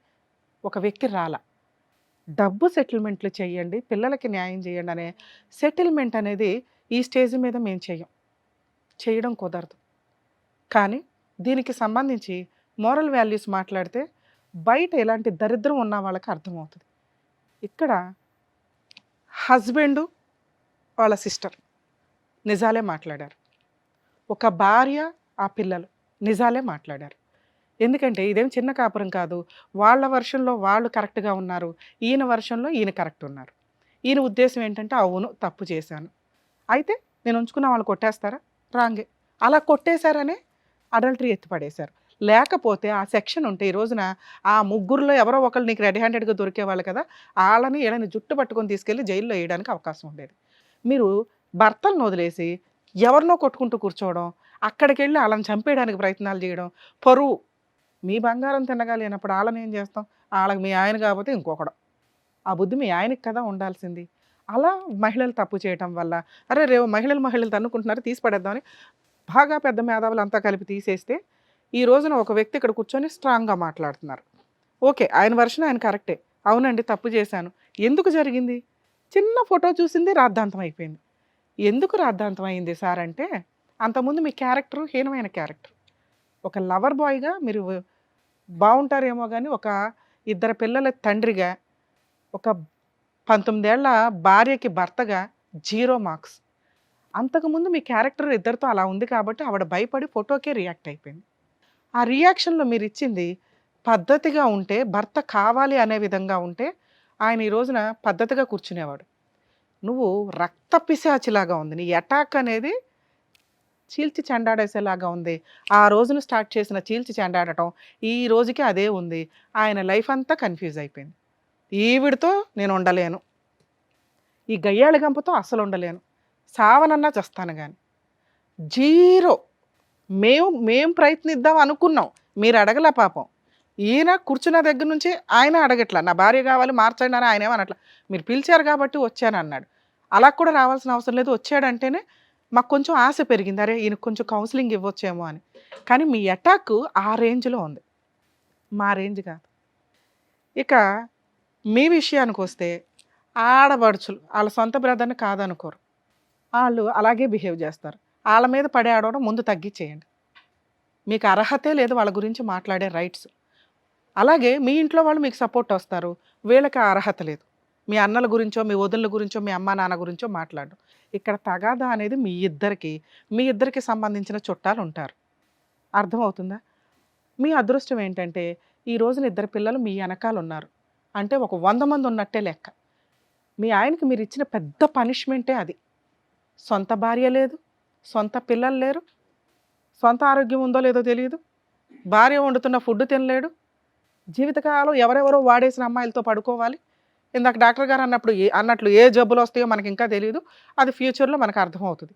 ఒక వ్యక్తి రాలా. డబ్బు సెటిల్మెంట్లు చేయండి, పిల్లలకి న్యాయం చేయండి అనే సెటిల్మెంట్ అనేది ఈ స్టేజ్ మీద మేము చేయడం కుదరదు. కానీ దీనికి సంబంధించి మోరల్ వాల్యూస్ మాట్లాడితే బయట ఎలాంటి దరిద్రం ఉన్న వాళ్ళకి అర్థమవుతుంది. ఇక్కడ హస్బెండు వాళ్ళ సిస్టర్ నిజాలే మాట్లాడారు, ఒక భార్య ఆ పిల్లలు నిజాలే మాట్లాడారు. ఎందుకంటే ఇదేం చిన్న కాపురం కాదు. వాళ్ళ వర్షన్‌లో వాళ్ళు కరెక్ట్‌గా ఉన్నారు. ఈయన వర్షన్‌లో ఈయన కరెక్ట్ ఉన్నారు. ఈయన ఉద్దేశ్యం ఏంటంటే అవును తప్పు చేశాను. అయితే నేను ఉంచుకున్న వాళ్ళు కొట్టేస్తారా? రాంగే. అలా కొట్టేశారనే అడల్టరీ ఎత్తి పడేశారు. లేకపోతే ఆ సెక్షన్ ఉంటే ఈ రోజున ఆ ముగ్గురులో ఎవరో ఒకళ్ళు నీకు రెడ్ హ్యాండెడ్‌గా దొరికేవాళ్ళు కదా! ఆళ్ళని ఈళ్ళని జుట్టు పట్టుకొని తీసుకెళ్ళి జైల్‌లో ఎయడానికి అవకాశం ఉండేది. మీరు భర్తలను వదిలేసి ఎవరినో కొట్టుకుంటూ కూర్చోవడం, అక్కడికెళ్ళి ఆళ్ళని చంపేయడానికి ప్రయత్నాలు చేయడం, పరువు. మీ బంగారం తిన్నగా లేనప్పుడు ఆళ్ళనేం చేస్తాం? ఆళ్ళకి మీ ఆయన కాకపోతే ఇంకొకడు. ఆ బుద్ధి మీ ఆయనకి కదా ఉండాల్సింది. అలా మహిళలు తప్పు చేయటం వల్ల, అరే రేపు మహిళలు తన్నుకుంటున్నారు తీసి పడేద్దామని బాగా పెద్ద మేధావులంతా కలిపి తీసేస్తే, ఈ రోజున ఒక వ్యక్తి ఇక్కడ కూర్చొని స్ట్రాంగ్‌గా మాట్లాడుతున్నారు. ఓకే. ఆయన వర్షన్ ఆయన కరెక్టే. అవునండి తప్పు చేశాను. ఎందుకు జరిగింది? చిన్న ఫోటో చూసింది రాద్ధాంతం అయిపోయింది. ఎందుకు రాద్ధాంతం అయింది సార్ అంటే, అంతకుముందు మీ క్యారెక్టర్ హీనమైన క్యారెక్టర్. ఒక లవర్ బాయ్‌గా మీరు బావుంటారేమో గానీ, ఒక ఇద్దరు పిల్లల తండ్రిగా, ఒక 19 ఏళ్ల భార్యకి భర్తగా 0 మార్క్స్. అంతకుముందు మీ క్యారెక్టర్ ఇద్దరితో అలా ఉంది కాబట్టి ఆవిడ భయపడి ఫోటోకే రియాక్ట్ అయిపోయింది. ఆ రియాక్షన్‌లో మీరిచ్చింది పద్ధతిగా ఉంటే, భర్త కావాలి అనే విధంగా ఉంటే, ఆయన ఈ రోజున పద్ధతిగా కూర్చునేవాడు. నువ్వు రక్త పిశాచిలాగా ఉంది. నీ అటాక్ అనేది చీల్చి చెండాడేసేలాగా ఉంది. ఆ రోజున స్టార్ట్ చేసిన చీల్చి చెండాడటం, ఈ రోజుకి అదే ఉంది. ఆయన లైఫ్ అంతా కన్‌ఫ్యూజ్ అయిపోయింది. ఈవిడతో నేను ఉండలేను. ఈ గయ్యాళి గంపతో అస్సలు ఉండలేను. సావనన్నా చస్తాను గాని. 0 మేం ప్రయత్నిద్దాం అనుకున్నాం. మీరు అడగల పాపం. ఈయన కూర్చున్న దగ్గర నుంచి ఆయన అడగట్ల. నా భార్య కావాలి మార్చండి అని ఆయనేమనట్ల. మీరు పిలిచారు కాబట్టి వచ్చానన్నాడు. అలా కూడా రావాల్సిన అవసరం లేదు. వచ్చాడంటేనే మాకు కొంచెం ఆశ పెరిగింది. అరే! ఈయనకు కొంచెం కౌన్సెలింగ్ ఇవ్వచ్చేమో అని. కానీ మీ అటాక్ ఆ రేంజ్‌లో ఉంది. మా రేంజ్ కాదు. ఇక మీ విషయానికొస్తే ఆడపడుచులు ఆళ్ళ సొంత బ్రదర్‌ని కాదనుకోరు. ఆళ్ళు అలాగే బిహేవ్ చేస్తారు. ఆళ్ళ మీద పడి ఆడవడం ముందు తగ్గిచ్చేయండి. మీకు అర్హతే లేదు వాళ్ళ గురించి మాట్లాడే రైట్స్. అలాగే మీ ఇంట్లో వాళ్ళు మీకు సపోర్ట్ వస్తారు. వీళ్ళకి ఆ అర్హత లేదు. మీ అన్నల గురించో, మీ వదినల గురించో, మీ అమ్మా నాన్న గురించో మాట్లాడడం. ఇక్కడ తగాదా అనేది మీ ఇద్దరికి సంబంధించిన చుట్టాలుంటారు. అర్థమవుతుందా? మీ అదృష్టం ఏంటంటే ఈ రోజున ఇద్దరు పిల్లలు మీ ఎనకాలున్నారు. అంటే ఒక 100 మంది ఉన్నట్టే లెక్క. మీ ఆయనకి మీరిచ్చిన పెద్ద పనిష్మెంటే అది. సొంత భార్య లేదు, సొంత పిల్లలు లేరు, సొంత ఆరోగ్యం ఉందో లేదో తెలీదు, భార్య వండుతున్న ఫుడ్ తినలేడు, జీవితకాలం ఎవరెవరో వాడేసిన అమ్మాయిలతో పడుకోవాలి. ఇందాక డాక్టర్ గారు అన్నట్లు ఏ జబ్బులు వస్తాయో మనకి ఇంకా తెలియదు. అది ఫ్యూచర్‌లో మనకు అర్థమవుతుంది.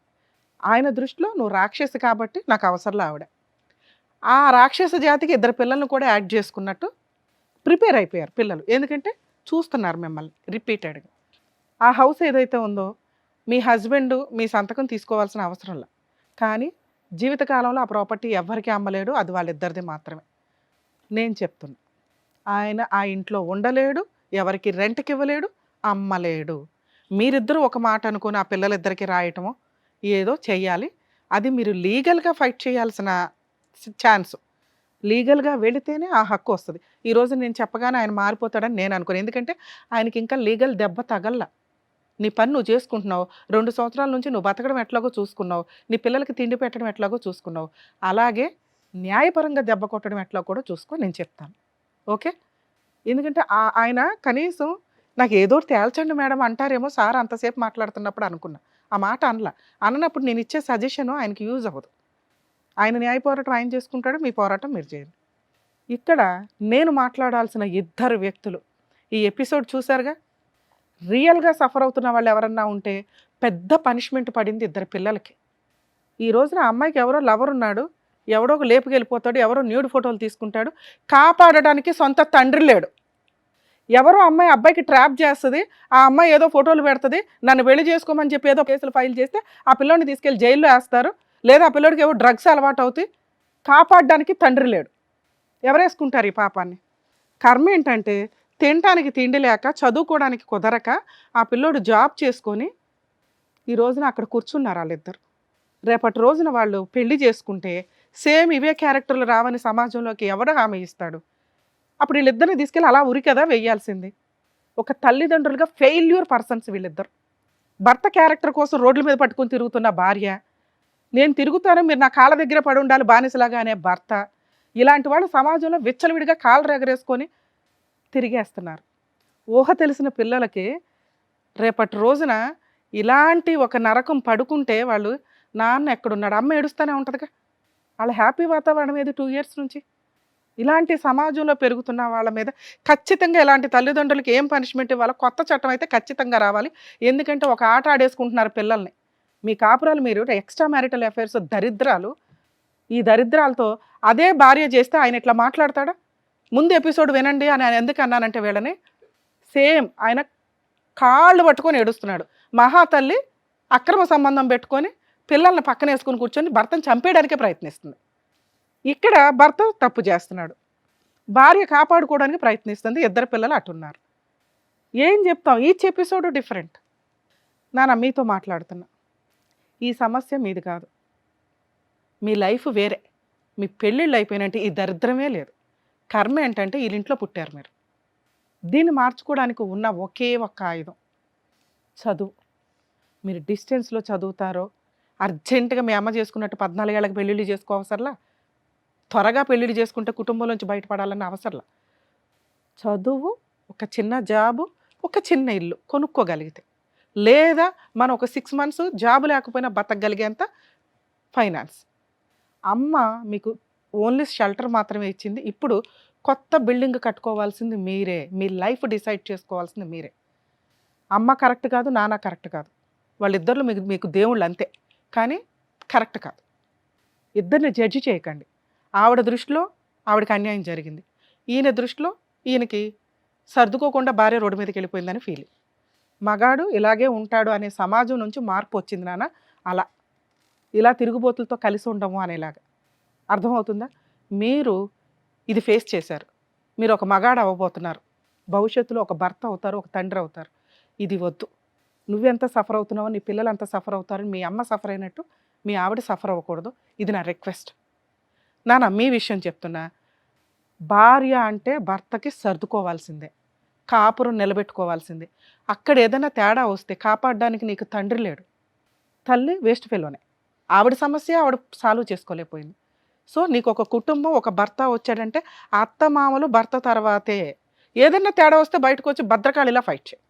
ఆయన దృష్టిలో నువ్వు రాక్షసి కాబట్టి నాకు అవసరంలా ఆవిడ. ఆ రాక్షస జాతికి ఇద్దరు పిల్లల్ని కూడా యాడ్ చేసుకున్నట్టు ప్రిపేర్ అయిపోయారు పిల్లలు. ఎందుకంటే చూస్తున్నారు మిమ్మల్ని రిపీటెడ్‌గా. ఆ హౌస్ ఏదైతే ఉందో మీ హస్బెండ్ మీ సంతకం తీసుకోవాల్సిన అవసరంలా. కానీ జీవితకాలంలో ఆ ప్రాపర్టీ ఎవ్వరికీ అమ్మలేడు. అది వాళ్ళిద్దరిది మాత్రమే. నేను చెప్తున్నా. ఆయన ఆ ఇంట్లో ఉండలేడు, ఎవరికి రెంట్‌కి ఇవ్వలేడు, అమ్మలేడు. మీరిద్దరూ ఒక మాట అనుకుని ఆ పిల్లలిద్దరికీ రాయటమో ఏదో చెయ్యాలి. అది మీరు లీగల్‌గా ఫైట్ చేయాల్సిన ఛాన్స్. లీగల్‌గా వెళితేనే ఆ హక్కు వస్తది. ఈరోజు నేను చెప్పగానే ఆయన మారిపోతాడని నేను అనుకోను. ఎందుకంటే ఆయనకి ఇంకా లీగల్ దెబ్బ తగల్ల. నీ పని నువ్వు చేసుకుంటున్నావు. 2 సంవత్సరాల నుంచి నువ్వు బతకడం ఎట్లాగో చూసుకున్నావు. నీ పిల్లలకి తిండి పెట్టడం ఎట్లాగో చూసుకున్నావు. అలాగే న్యాయపరంగా దెబ్బ కొట్టడం ఎట్లా కూడా చూసుకో నేను చెప్తాను. ఓకే? ఎందుకంటే ఆయన కనీసం నాకు ఏదోటి తేల్చండి మేడం అంటారేమో సార్ అంతసేపు మాట్లాడుతున్నప్పుడు అనుకున్నా. ఆ మాట అనలా. అననప్పుడు నేను ఇచ్చే సజెషను ఆయనకి యూజ్ అవ్వదు. ఆయన న్యాయ పోరాటం ఆయన చేసుకుంటాడు. మీ పోరాటం మీరు చేయండి. ఇక్కడ నేను మాట్లాడాల్సిన ఇద్దరు వ్యక్తులు ఈ ఎపిసోడ్ చూసారుగా. రియల్‌గా సఫర్ అవుతున్న వాళ్ళు ఎవరన్నా ఉంటే పెద్ద పనిష్మెంట్ పడింది ఇద్దరు పిల్లలకి. ఈ రోజున ఆ అమ్మాయికి ఎవరో లవర్ ఉన్నాడు. ఎవడో ఒక లేపుకెళ్ళిపోతాడు. ఎవరో న్యూడ్ ఫోటోలు తీసుకుంటాడు. కాపాడడానికి సొంత తండ్రి లేడు. ఎవరో అమ్మాయి అబ్బాయికి ట్రాప్ చేస్తది. ఆ అమ్మాయి ఏదో ఫోటోలు పెడతది. నన్ను పెళ్లి చేసుకోమని చెప్పి ఏదో కేసులు ఫైల్ చేస్తే ఆ పిల్లోడిని తీసుకెళ్ళి జైల్లో వేస్తారు. లేదా ఆ పిల్లోడికి ఏవో డ్రగ్స్ అలవాటు అవుతాయి. కాపాడడానికి తండ్రి లేడు. ఎవరేసుకుంటారు ఈ పాపాన్ని? కర్మ ఏంటంటే తినటానికి తిండి లేక, చదువుకోవడానికి కుదరక ఆ పిల్లోడు జాబ్ చేసుకొని ఈ రోజున అక్కడ కూర్చున్నారు వాళ్ళిద్దరు. రేపటి రోజున వాళ్ళు పెళ్లి చేసుకుంటే సేమ్ ఇవే క్యారెక్టర్లు రావని సమాజంలోకి ఎవడు హామీ ఇస్తాడు? అప్పుడు వీళ్ళిద్దరిని తీసుకెళ్ళి అలా ఉరి కదా వెయ్యాల్సింది. ఒక తల్లిదండ్రులుగా ఫెయిల్యూర్ పర్సన్స్ వీళ్ళిద్దరు. భర్త క్యారెక్టర్ కోసం రోడ్ల మీద పట్టుకొని తిరుగుతున్న భార్య, నేను తిరుగుతాను మీరు నా కాళ్ళ దగ్గర పడి ఉండాలి బానిసలాగా అనే భర్త, ఇలాంటి వాళ్ళు సమాజంలో విచ్చలవిడిగా కాళ్ళు ఎగరేసుకొని తిరిగేస్తున్నారు. ఊహ తెలిసిన పిల్లలకి రేపటి రోజున ఇలాంటి ఒక నరకం పడుకుంటే వాళ్ళు నాన్న ఎక్కడున్నాడు, అమ్మ ఏడుస్తూనే ఉంటుందిగా. వాళ్ళ హ్యాపీ వాతావరణం ఏది 2 years నుంచి? ఇలాంటి సమాజంలో పెరుగుతున్న వాళ్ళ మీద ఖచ్చితంగా ఇలాంటి తల్లిదండ్రులకి ఏం పనిష్మెంట్ ఇవ్వాలో కొత్త చట్టం అయితే ఖచ్చితంగా రావాలి. ఎందుకంటే ఒక ఆట ఆడేసుకుంటున్నారు పిల్లల్ని. మీ కాపురాలు మీరు ఎక్స్ట్రా మ్యారిటల్ అఫైర్స్ దరిద్రాలు. ఈ దరిద్రాలతో అదే భార్య చేస్తే ఆయన ఇట్లా మాట్లాడతాడా? ముందు ఎపిసోడ్ వినండి అని ఎందుకు అన్నానంటే వీళ్ళని సేమ్ ఆయన కాళ్ళు పట్టుకొని ఏడుస్తున్నాడు. మహాతల్లి అక్రమ సంబంధం పెట్టుకొని పిల్లల్ని పక్కన వేసుకొని కూర్చొని భర్తను చంపేయడానికే ప్రయత్నిస్తుంది. ఇక్కడ భర్త తప్పు చేస్తున్నాడు, భార్య కాపాడుకోవడానికి ప్రయత్నిస్తుంది, ఇద్దరు పిల్లలు అటున్నారు. ఏం చెప్తాం? Each episode different. నాన్న మీతో మాట్లాడుతున్నా, ఈ సమస్య మీది కాదు, మీ లైఫ్ వేరే. మీ పెళ్ళిళ్ళు అయిపోయినట్టు ఈ దరిద్రమే లేదు. కర్మ ఏంటంటే వీళ్ళింట్లో పుట్టారు మీరు. దీన్ని మార్చుకోవడానికి ఉన్న ఒకే ఒక్క ఆయుధం చదువు. మీరు డిస్టెన్స్లో చదువుతారో, అర్జెంటుగా మీ అమ్మ చేసుకున్నట్టు 14 ఏళ్ళకి పెళ్ళిళ్ళు చేసుకోవసరలా, త్వరగా పెళ్ళిళ్ళు చేసుకుంటే కుటుంబంలోంచి బయటపడాలన్న అవసరంలా. చదువు, ఒక చిన్న జాబు, ఒక చిన్న ఇల్లు కొనుక్కోగలిగితే, లేదా మనం ఒక 6 months జాబు లేకపోయినా బతకగలిగేంత ఫైనాన్స్. అమ్మ మీకు ఓన్లీ షెల్టర్ మాత్రమే ఇచ్చింది. ఇప్పుడు కొత్త బిల్డింగ్ కట్టుకోవాల్సింది మీరే. మీ లైఫ్ డిసైడ్ చేసుకోవాల్సింది మీరే. అమ్మ కరెక్ట్ కాదు, నాన్న కరెక్ట్ కాదు, వాళ్ళిద్దరిలో మీకు దేవుళ్ళు అంతే, కానీ కరెక్ట్ కాదు. ఇద్దరిని జడ్జి చేయకండి. ఆవిడ దృష్టిలో ఆవిడకి అన్యాయం జరిగింది, ఈయన దృష్టిలో ఈయనకి సర్దుకోకుండా భార్య రోడ్డు మీదకి వెళ్ళిపోయిందని ఫీలింగ్. మగాడు ఇలాగే ఉంటాడు అనే సమాజం నుంచి మార్పు వచ్చింది నాన్న. అలా ఇలా తిరుగుబోతులతో కలిసి ఉండము అనేలాగా. అర్థమవుతుందా? మీరు ఇది ఫేస్ చేశారు, మీరు ఒక మగాడు అవ్వబోతున్నారు, భవిష్యత్తులో ఒక భర్త అవుతారు, ఒక తండ్రి అవుతారు. ఇది వద్దు. నువ్వెంత సఫర్ అవుతున్నావో నీ పిల్లలు అంత సఫర్ అవుతారని మీ అమ్మ సఫర్ అయినట్టు మీ ఆవిడ సఫర్ అవ్వకూడదు. ఇది నా రిక్వెస్ట్. నాన్న మీ విషయం చెప్తున్నా, భార్య అంటే భర్తకి సర్దుకోవాల్సిందే, కాపురం నిలబెట్టుకోవాల్సిందే. అక్కడ ఏదైనా తేడా వస్తే కాపాడడానికి నీకు తండ్రి లేడు, తల్లి వేస్ట్ ఫెలోనే. ఆవిడ సమస్య ఆవిడ సాల్వ్ చేసుకోలేకపోయింది. సో నీకు ఒక కుటుంబం, ఒక భర్త వచ్చాడంటే అత్త మామలు భర్త తర్వాతే. ఏదైనా తేడా వస్తే బయటకు వచ్చి భద్రకాళిలా ఫైట్ చేయి.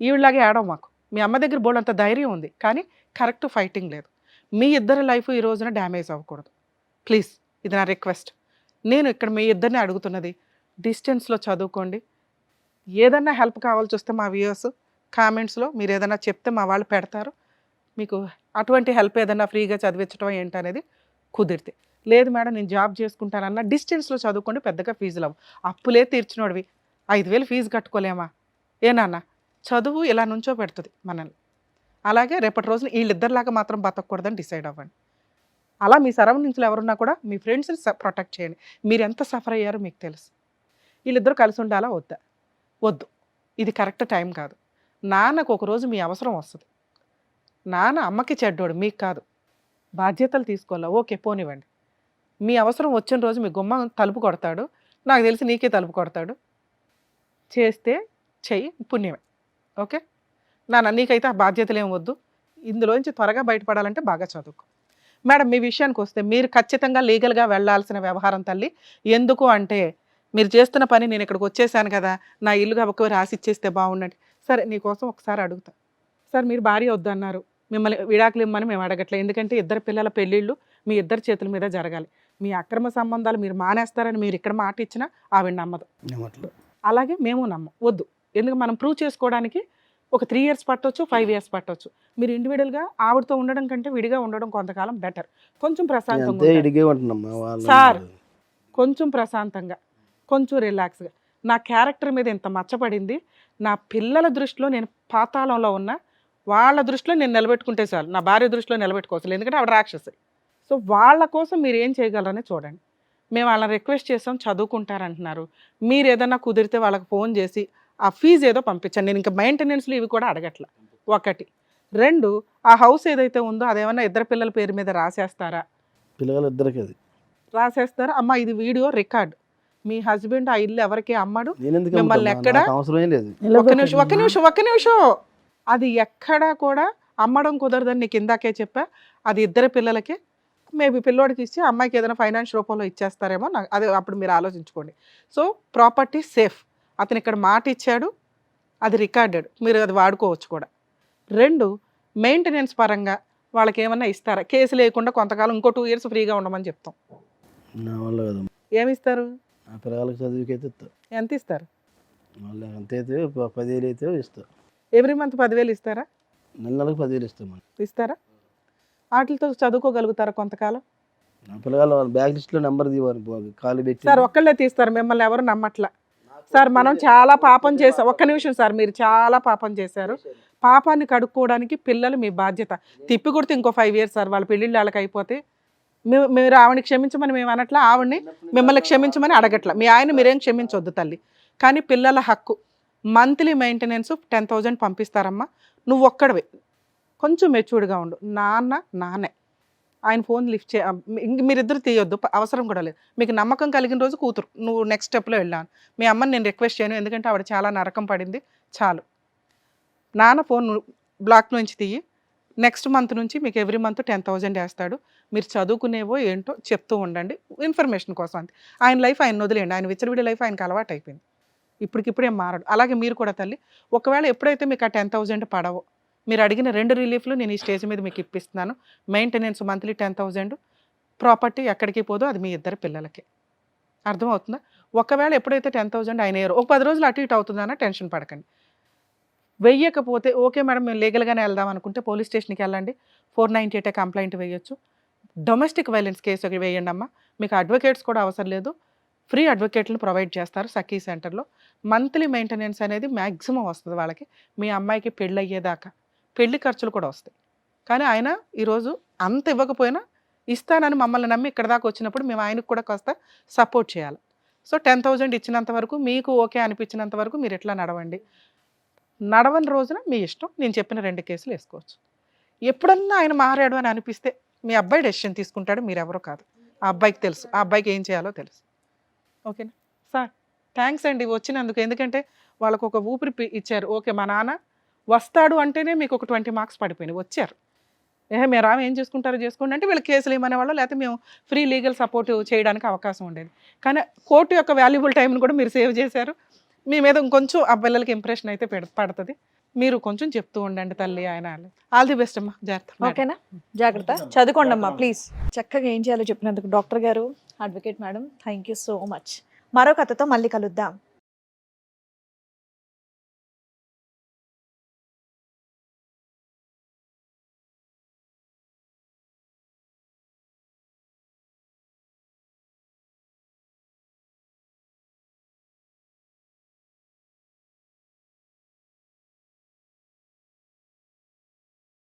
ఈవిడలాగే ఆడవు మాకు. మీ అమ్మ దగ్గర బోల్డ్ అంత ధైర్యం ఉంది, కానీ కరెక్ట్ ఫైటింగ్ లేదు. మీ ఇద్దరి లైఫ్ ఈ రోజున డ్యామేజ్ అవ్వకూడదు. ప్లీజ్, ఇది నా రిక్వెస్ట్. నేను ఇక్కడ మీ ఇద్దరిని అడుగుతున్నది, డిస్టెన్స్లో చదువుకోండి. ఏదన్నా హెల్ప్ కావాల్సి వస్తే మా వ్యూయర్స్ కామెంట్స్లో మీరు ఏదైనా చెప్తే మా వాళ్ళు పెడతారు. మీకు అటువంటి హెల్ప్ ఏదన్నా ఫ్రీగా చదివించడం ఏంటనేది కుదిరితే. లేదు మేడం నేను జాబ్ చేసుకుంటానన్నా డిస్టెన్స్లో చదువుకోండి, పెద్దగా ఫీజులు అవ్వు. అప్పులే తీర్చినోడివి 5,000 ఫీజు కట్టుకోలేమా? ఏనాన్న చదువు ఇలా నుంచో పెడుతుంది మనల్ని. అలాగే రేపటి రోజున వీళ్ళిద్దరిలాగా మాత్రం బతకూడదని డిసైడ్ అవ్వండి. అలా మీ సరౌండింగ్స్లో ఎవరున్నా కూడా మీ ఫ్రెండ్స్ని ప్రొటెక్ట్ చేయండి. మీరు ఎంత సఫర్ అయ్యారో మీకు తెలుసు. వీళ్ళిద్దరూ కలిసి ఉండాలా వద్దా? వద్దు. ఇది కరెక్ట్ టైం కాదు. నాన్నకు ఒకరోజు మీ అవసరం వస్తుంది. నాన్న అమ్మకి చెడ్డోడు, మీకు కాదు. బాధ్యతలు తీసుకోవాలా? ఓకే పోనివ్వండి. మీ అవసరం వచ్చిన రోజు మీ గుమ్మ తలుపు కొడతాడు, నాకు తెలిసి నీకే తలుపు కొడతాడు. చేస్తే చెయ్యి, పుణ్యమే. ఓకే నాన్న, నీకైతే ఆ బాధ్యతలు ఏం వద్దు. ఇందులోంచి త్వరగా బయటపడాలంటే బాగా చదువుకో. మేడం మీ విషయానికి వస్తే మీరు ఖచ్చితంగా లీగల్గా వెళ్ళాల్సిన వ్యవహారం తల్లి. ఎందుకు అంటే మీరు చేస్తున్న పని నేను ఇక్కడికి వచ్చేసాను కదా, నా ఇల్లుగా ఒక రాసి ఇచ్చేస్తే బాగుండండి. సరే నీకోసం ఒకసారి అడుగుతా. సార్ మీరు భార్య వద్దన్నారు, మిమ్మల్ని విడాకులు ఇమ్మని మేము అడగట్లేదు. ఎందుకంటే ఇద్దరు పిల్లల పెళ్ళిళ్ళు మీ ఇద్దరు చేతుల మీద జరగాలి. మీ అక్రమ సంబంధాలు మీరు మానేస్తారని మీరు ఇక్కడ మాట ఇచ్చినా ఆవిడ నమ్మదు, అలాగే మేము నమ్మం. వద్దు. ఎందుకు మనం ప్రూవ్ చేసుకోవడానికి ఒక 3 years పట్టవచ్చు, 5 years పట్టవచ్చు. మీరు ఇండివిజువల్గా ఆవిడతో ఉండడం కంటే విడిగా ఉండడం కొంతకాలం బెటర్. కొంచెం ప్రశాంతంగా సార్, కొంచెం ప్రశాంతంగా, కొంచెం రిలాక్స్గా. నా క్యారెక్టర్ మీద ఇంత మచ్చపడింది. నా పిల్లల దృష్టిలో నేను పాతాళంలో ఉన్నా, వాళ్ళ దృష్టిలో నేను నిలబెట్టుకుంటే చాలు. నా భార్య దృష్టిలో నిలబెట్టుకోవచ్చు, ఎందుకంటే ఆవిడ రాక్షసి. సో వాళ్ళ కోసం మీరు ఏం చేయగలరని చూడండి. మేము వాళ్ళని రిక్వెస్ట్ చేసాం, చదువుకుంటారంటున్నారు. మీరు ఏదన్నా కుదిరితే వాళ్ళకి ఫోన్ చేసి ఆ ఫీజు ఏదో పంపించండి. నేను ఇంకా మెయింటెనెన్స్లు ఇవి కూడా అడగట్లా. 1 2 ఆ హౌస్ ఏదైతే ఉందో అదేమన్నా ఇద్దరు పిల్లల పేరు మీద రాసేస్తారా? పిల్లలు ఇద్దరికి అది రాసేస్తారా? అమ్మ ఇది వీడియో రికార్డ్. మీ హస్బెండ్ ఆ ఇల్లు ఎవరికి అమ్మడు, మిమ్మల్ని ఎక్కడ అవసరం లేదు. ఒక్క నిమిషం అది ఎక్కడా కూడా అమ్మడం కుదరదని నీకు ఇందాకే చెప్పా. అది ఇద్దరు పిల్లలకి మేబీ పిల్లోడికి ఇచ్చి అమ్మాయికి ఏదైనా ఫైనాన్స్ రూపంలో ఇచ్చేస్తారేమో నాకు అదే అప్పుడు మీరు ఆలోచించుకోండి. So property safe. అతను ఇక్కడ మాట ఇచ్చాడు, అది రికార్డెడ్, మీరు అది వాడుకోవచ్చు కూడా. 2 మెయింటెనెన్స్ పరంగా వాళ్ళకి ఏమన్నా ఇస్తారా? కేసు లేకుండా కొంతకాలం ఇంకో 2 years ఫ్రీగా ఉండమని చెప్తాం. నా వల్ల కదమ్మా. ఏమి ఇస్తారు? నా పిల్లలకి చదువుకైతే ఇస్తా. ఎంత ఇస్తారు? మళ్ళీ అంతైతే 10,000 అయితే ఇస్తా. ఎవ్రీ మంత్ 10,000 ఇస్తారా? నెలకు 10,000 ఇస్తామని. ఇస్తారా? వాటితో చదువుకోగలుగుతారా కొంతకాలం? నా పిల్లగాళ్ళు వాళ్ళ బ్యాగ్ లిస్ట్లో నెంబర్ తీవాలని ఖాళీ పెట్టి సార్ ఒక్కళ్ళే తీస్తారు, మిమ్మల్ని ఎవరు నమ్మట్లా. సార్ మనం చాలా పాపం చేసాం. ఒక్క నిమిషం సార్, మీరు చాలా పాపం చేశారు. పాపాన్ని కడుక్కోవడానికి పిల్లలు మీ బాధ్యత. తిప్పి కొడితే ఇంకో 5 years సార్, వాళ్ళ పెళ్ళిళ్ళు వాళ్ళకి అయిపోతే మీరు ఆవిడని క్షమించమని మేము అనట్లా, ఆవిడని మిమ్మల్ని క్షమించమని అడగట్లా. మీ ఆయన మీరేం క్షమించొద్దు తల్లి. కానీ పిల్లల హక్కు మంత్లీ మెయింటెనెన్స్ 10,000 పంపిస్తారమ్మా. నువ్వు ఒక్కడవే కొంచెం మెచ్యూర్డ్గా ఉండు. నాన్నే ఆయన ఫోన్ లిఫ్ట్ చే మీరిద్దరు తీయొద్దు, అవసరం కూడా లేదు. మీకు నమ్మకం కలిగిన రోజు కూతురు నువ్వు నెక్స్ట్ స్టెప్లో వెళ్ళాను. మీ అమ్మని నేను రిక్వెస్ట్ చేయను, ఎందుకంటే ఆవిడ చాలా నరకం పడింది. చాలు, నాన్న ఫోన్ బ్లాక్ నుంచి తీయి. నెక్స్ట్ మంత్ నుంచి మీకు ఎవ్రీ మంత్ 10,000 వేస్తాడు. మీరు చదువుకునేవో ఏంటో చెప్తూ ఉండండి, ఇన్ఫర్మేషన్ కోసం అంతే. ఆయన లైఫ్ ఆయన వదిలేయండి, ఆయన విచ్చలవిడి లైఫ్ ఆయనకు అలవాటు అయిపోయింది. ఇప్పటికిప్పుడే మారడు. అలాగే మీరు కూడా తల్లి, ఒకవేళ ఎప్పుడైతే మీకు ఆ 10,000 పడవో, మీరు అడిగిన 2 రిలీఫ్లు నేను ఈ స్టేజ్ మీద మీకు ఇప్పిస్తున్నాను. మెయింటెనెన్స్ మంత్లీ 10,000, ప్రాపర్టీ ఎక్కడికి పోదో అది మీ ఇద్దరు పిల్లలకి. అర్థమవుతుందా? ఒకవేళ ఎప్పుడైతే 10,000 ఆయన ఏరో ఒక 10 రోజులు అటు ఇటు అవుతుందన్న టెన్షన్ పడకండి. వెయ్యకపోతే ఓకే మేడం మేము లీగల్గానే వెళ్దాం అనుకుంటే పోలీస్ స్టేషన్కి వెళ్ళండి, 498 కంప్లైంట్ వేయొచ్చు. డొమెస్టిక్ వైలెన్స్ కేసు వేయండి అమ్మా. మీకు అడ్వకేట్స్ కూడా అవసరం లేదు, ఫ్రీ అడ్వకేట్లను ప్రొవైడ్ చేస్తారు సఖీ సెంటర్లో. మంత్లీ మెయింటెనెన్స్ అనేది మ్యాక్సిమం వస్తుంది వాళ్ళకి. మీ అమ్మాయికి పెళ్ళి అయ్యేదాకా పెళ్లి ఖర్చులు కూడా వస్తాయి. కానీ ఆయన ఈరోజు అంత ఇవ్వకపోయినా ఇస్తానని మమ్మల్ని నమ్మి ఇక్కడ దాకా వచ్చినప్పుడు మేము ఆయనకు కూడా కాస్త సపోర్ట్ చేయాలి. సో 10,000 ఇచ్చినంత వరకు మీకు ఓకే అనిపించినంత వరకు మీరు ఎట్లా నడవండి. నడవని రోజున మీ ఇష్టం, నేను చెప్పిన 2 కేసులు వేసుకోవచ్చు. ఎప్పుడన్నా ఆయన మారాడు అని అనిపిస్తే మీ అబ్బాయి డెసిషన్ తీసుకుంటాడు, మీరెవరో కాదు. ఆ అబ్బాయికి తెలుసు, ఆ అబ్బాయికి ఏం చేయాలో తెలుసు. ఓకేనా సార్? థ్యాంక్స్ అండి వచ్చినందుకు. ఎందుకంటే వాళ్ళకు ఒక ఊపిరి ఇచ్చారు. ఓకే మా నాన్న వస్తాడు అంటేనే మీకు ఒక 20 మార్క్స్ పడిపోయినాయి. వచ్చారు, మీరు రాము ఏం చేసుకుంటారో చేసుకోండి అంటే వీళ్ళకి కేసులు ఇవ్వమనేవాళ్ళు, లేకపోతే మేము ఫ్రీ లీగల్ సపోర్ట్ చేయడానికి అవకాశం ఉండేది. కానీ కోర్టు యొక్క వాల్యుబుల్ టైంని కూడా మీరు సేవ్ చేశారు. మీ మీద ఇంకొంచెం ఆ పిల్లలకి ఇంప్రెషన్ అయితే పడుతుంది. మీరు కొంచెం చెప్తూ ఉండండి తల్లి ఆయన. ఆల్ ది బెస్ట్ అమ్మా, జాగ్రత్త. ఓకేనా? జాగ్రత్త, చదువుకోండి అమ్మా ప్లీజ్. చక్కగా ఏం చేయాలో చెప్పినందుకు డాక్టర్ గారు, advocate madam, thank you so much. మరో కథతో మళ్ళీ కలుద్దాం.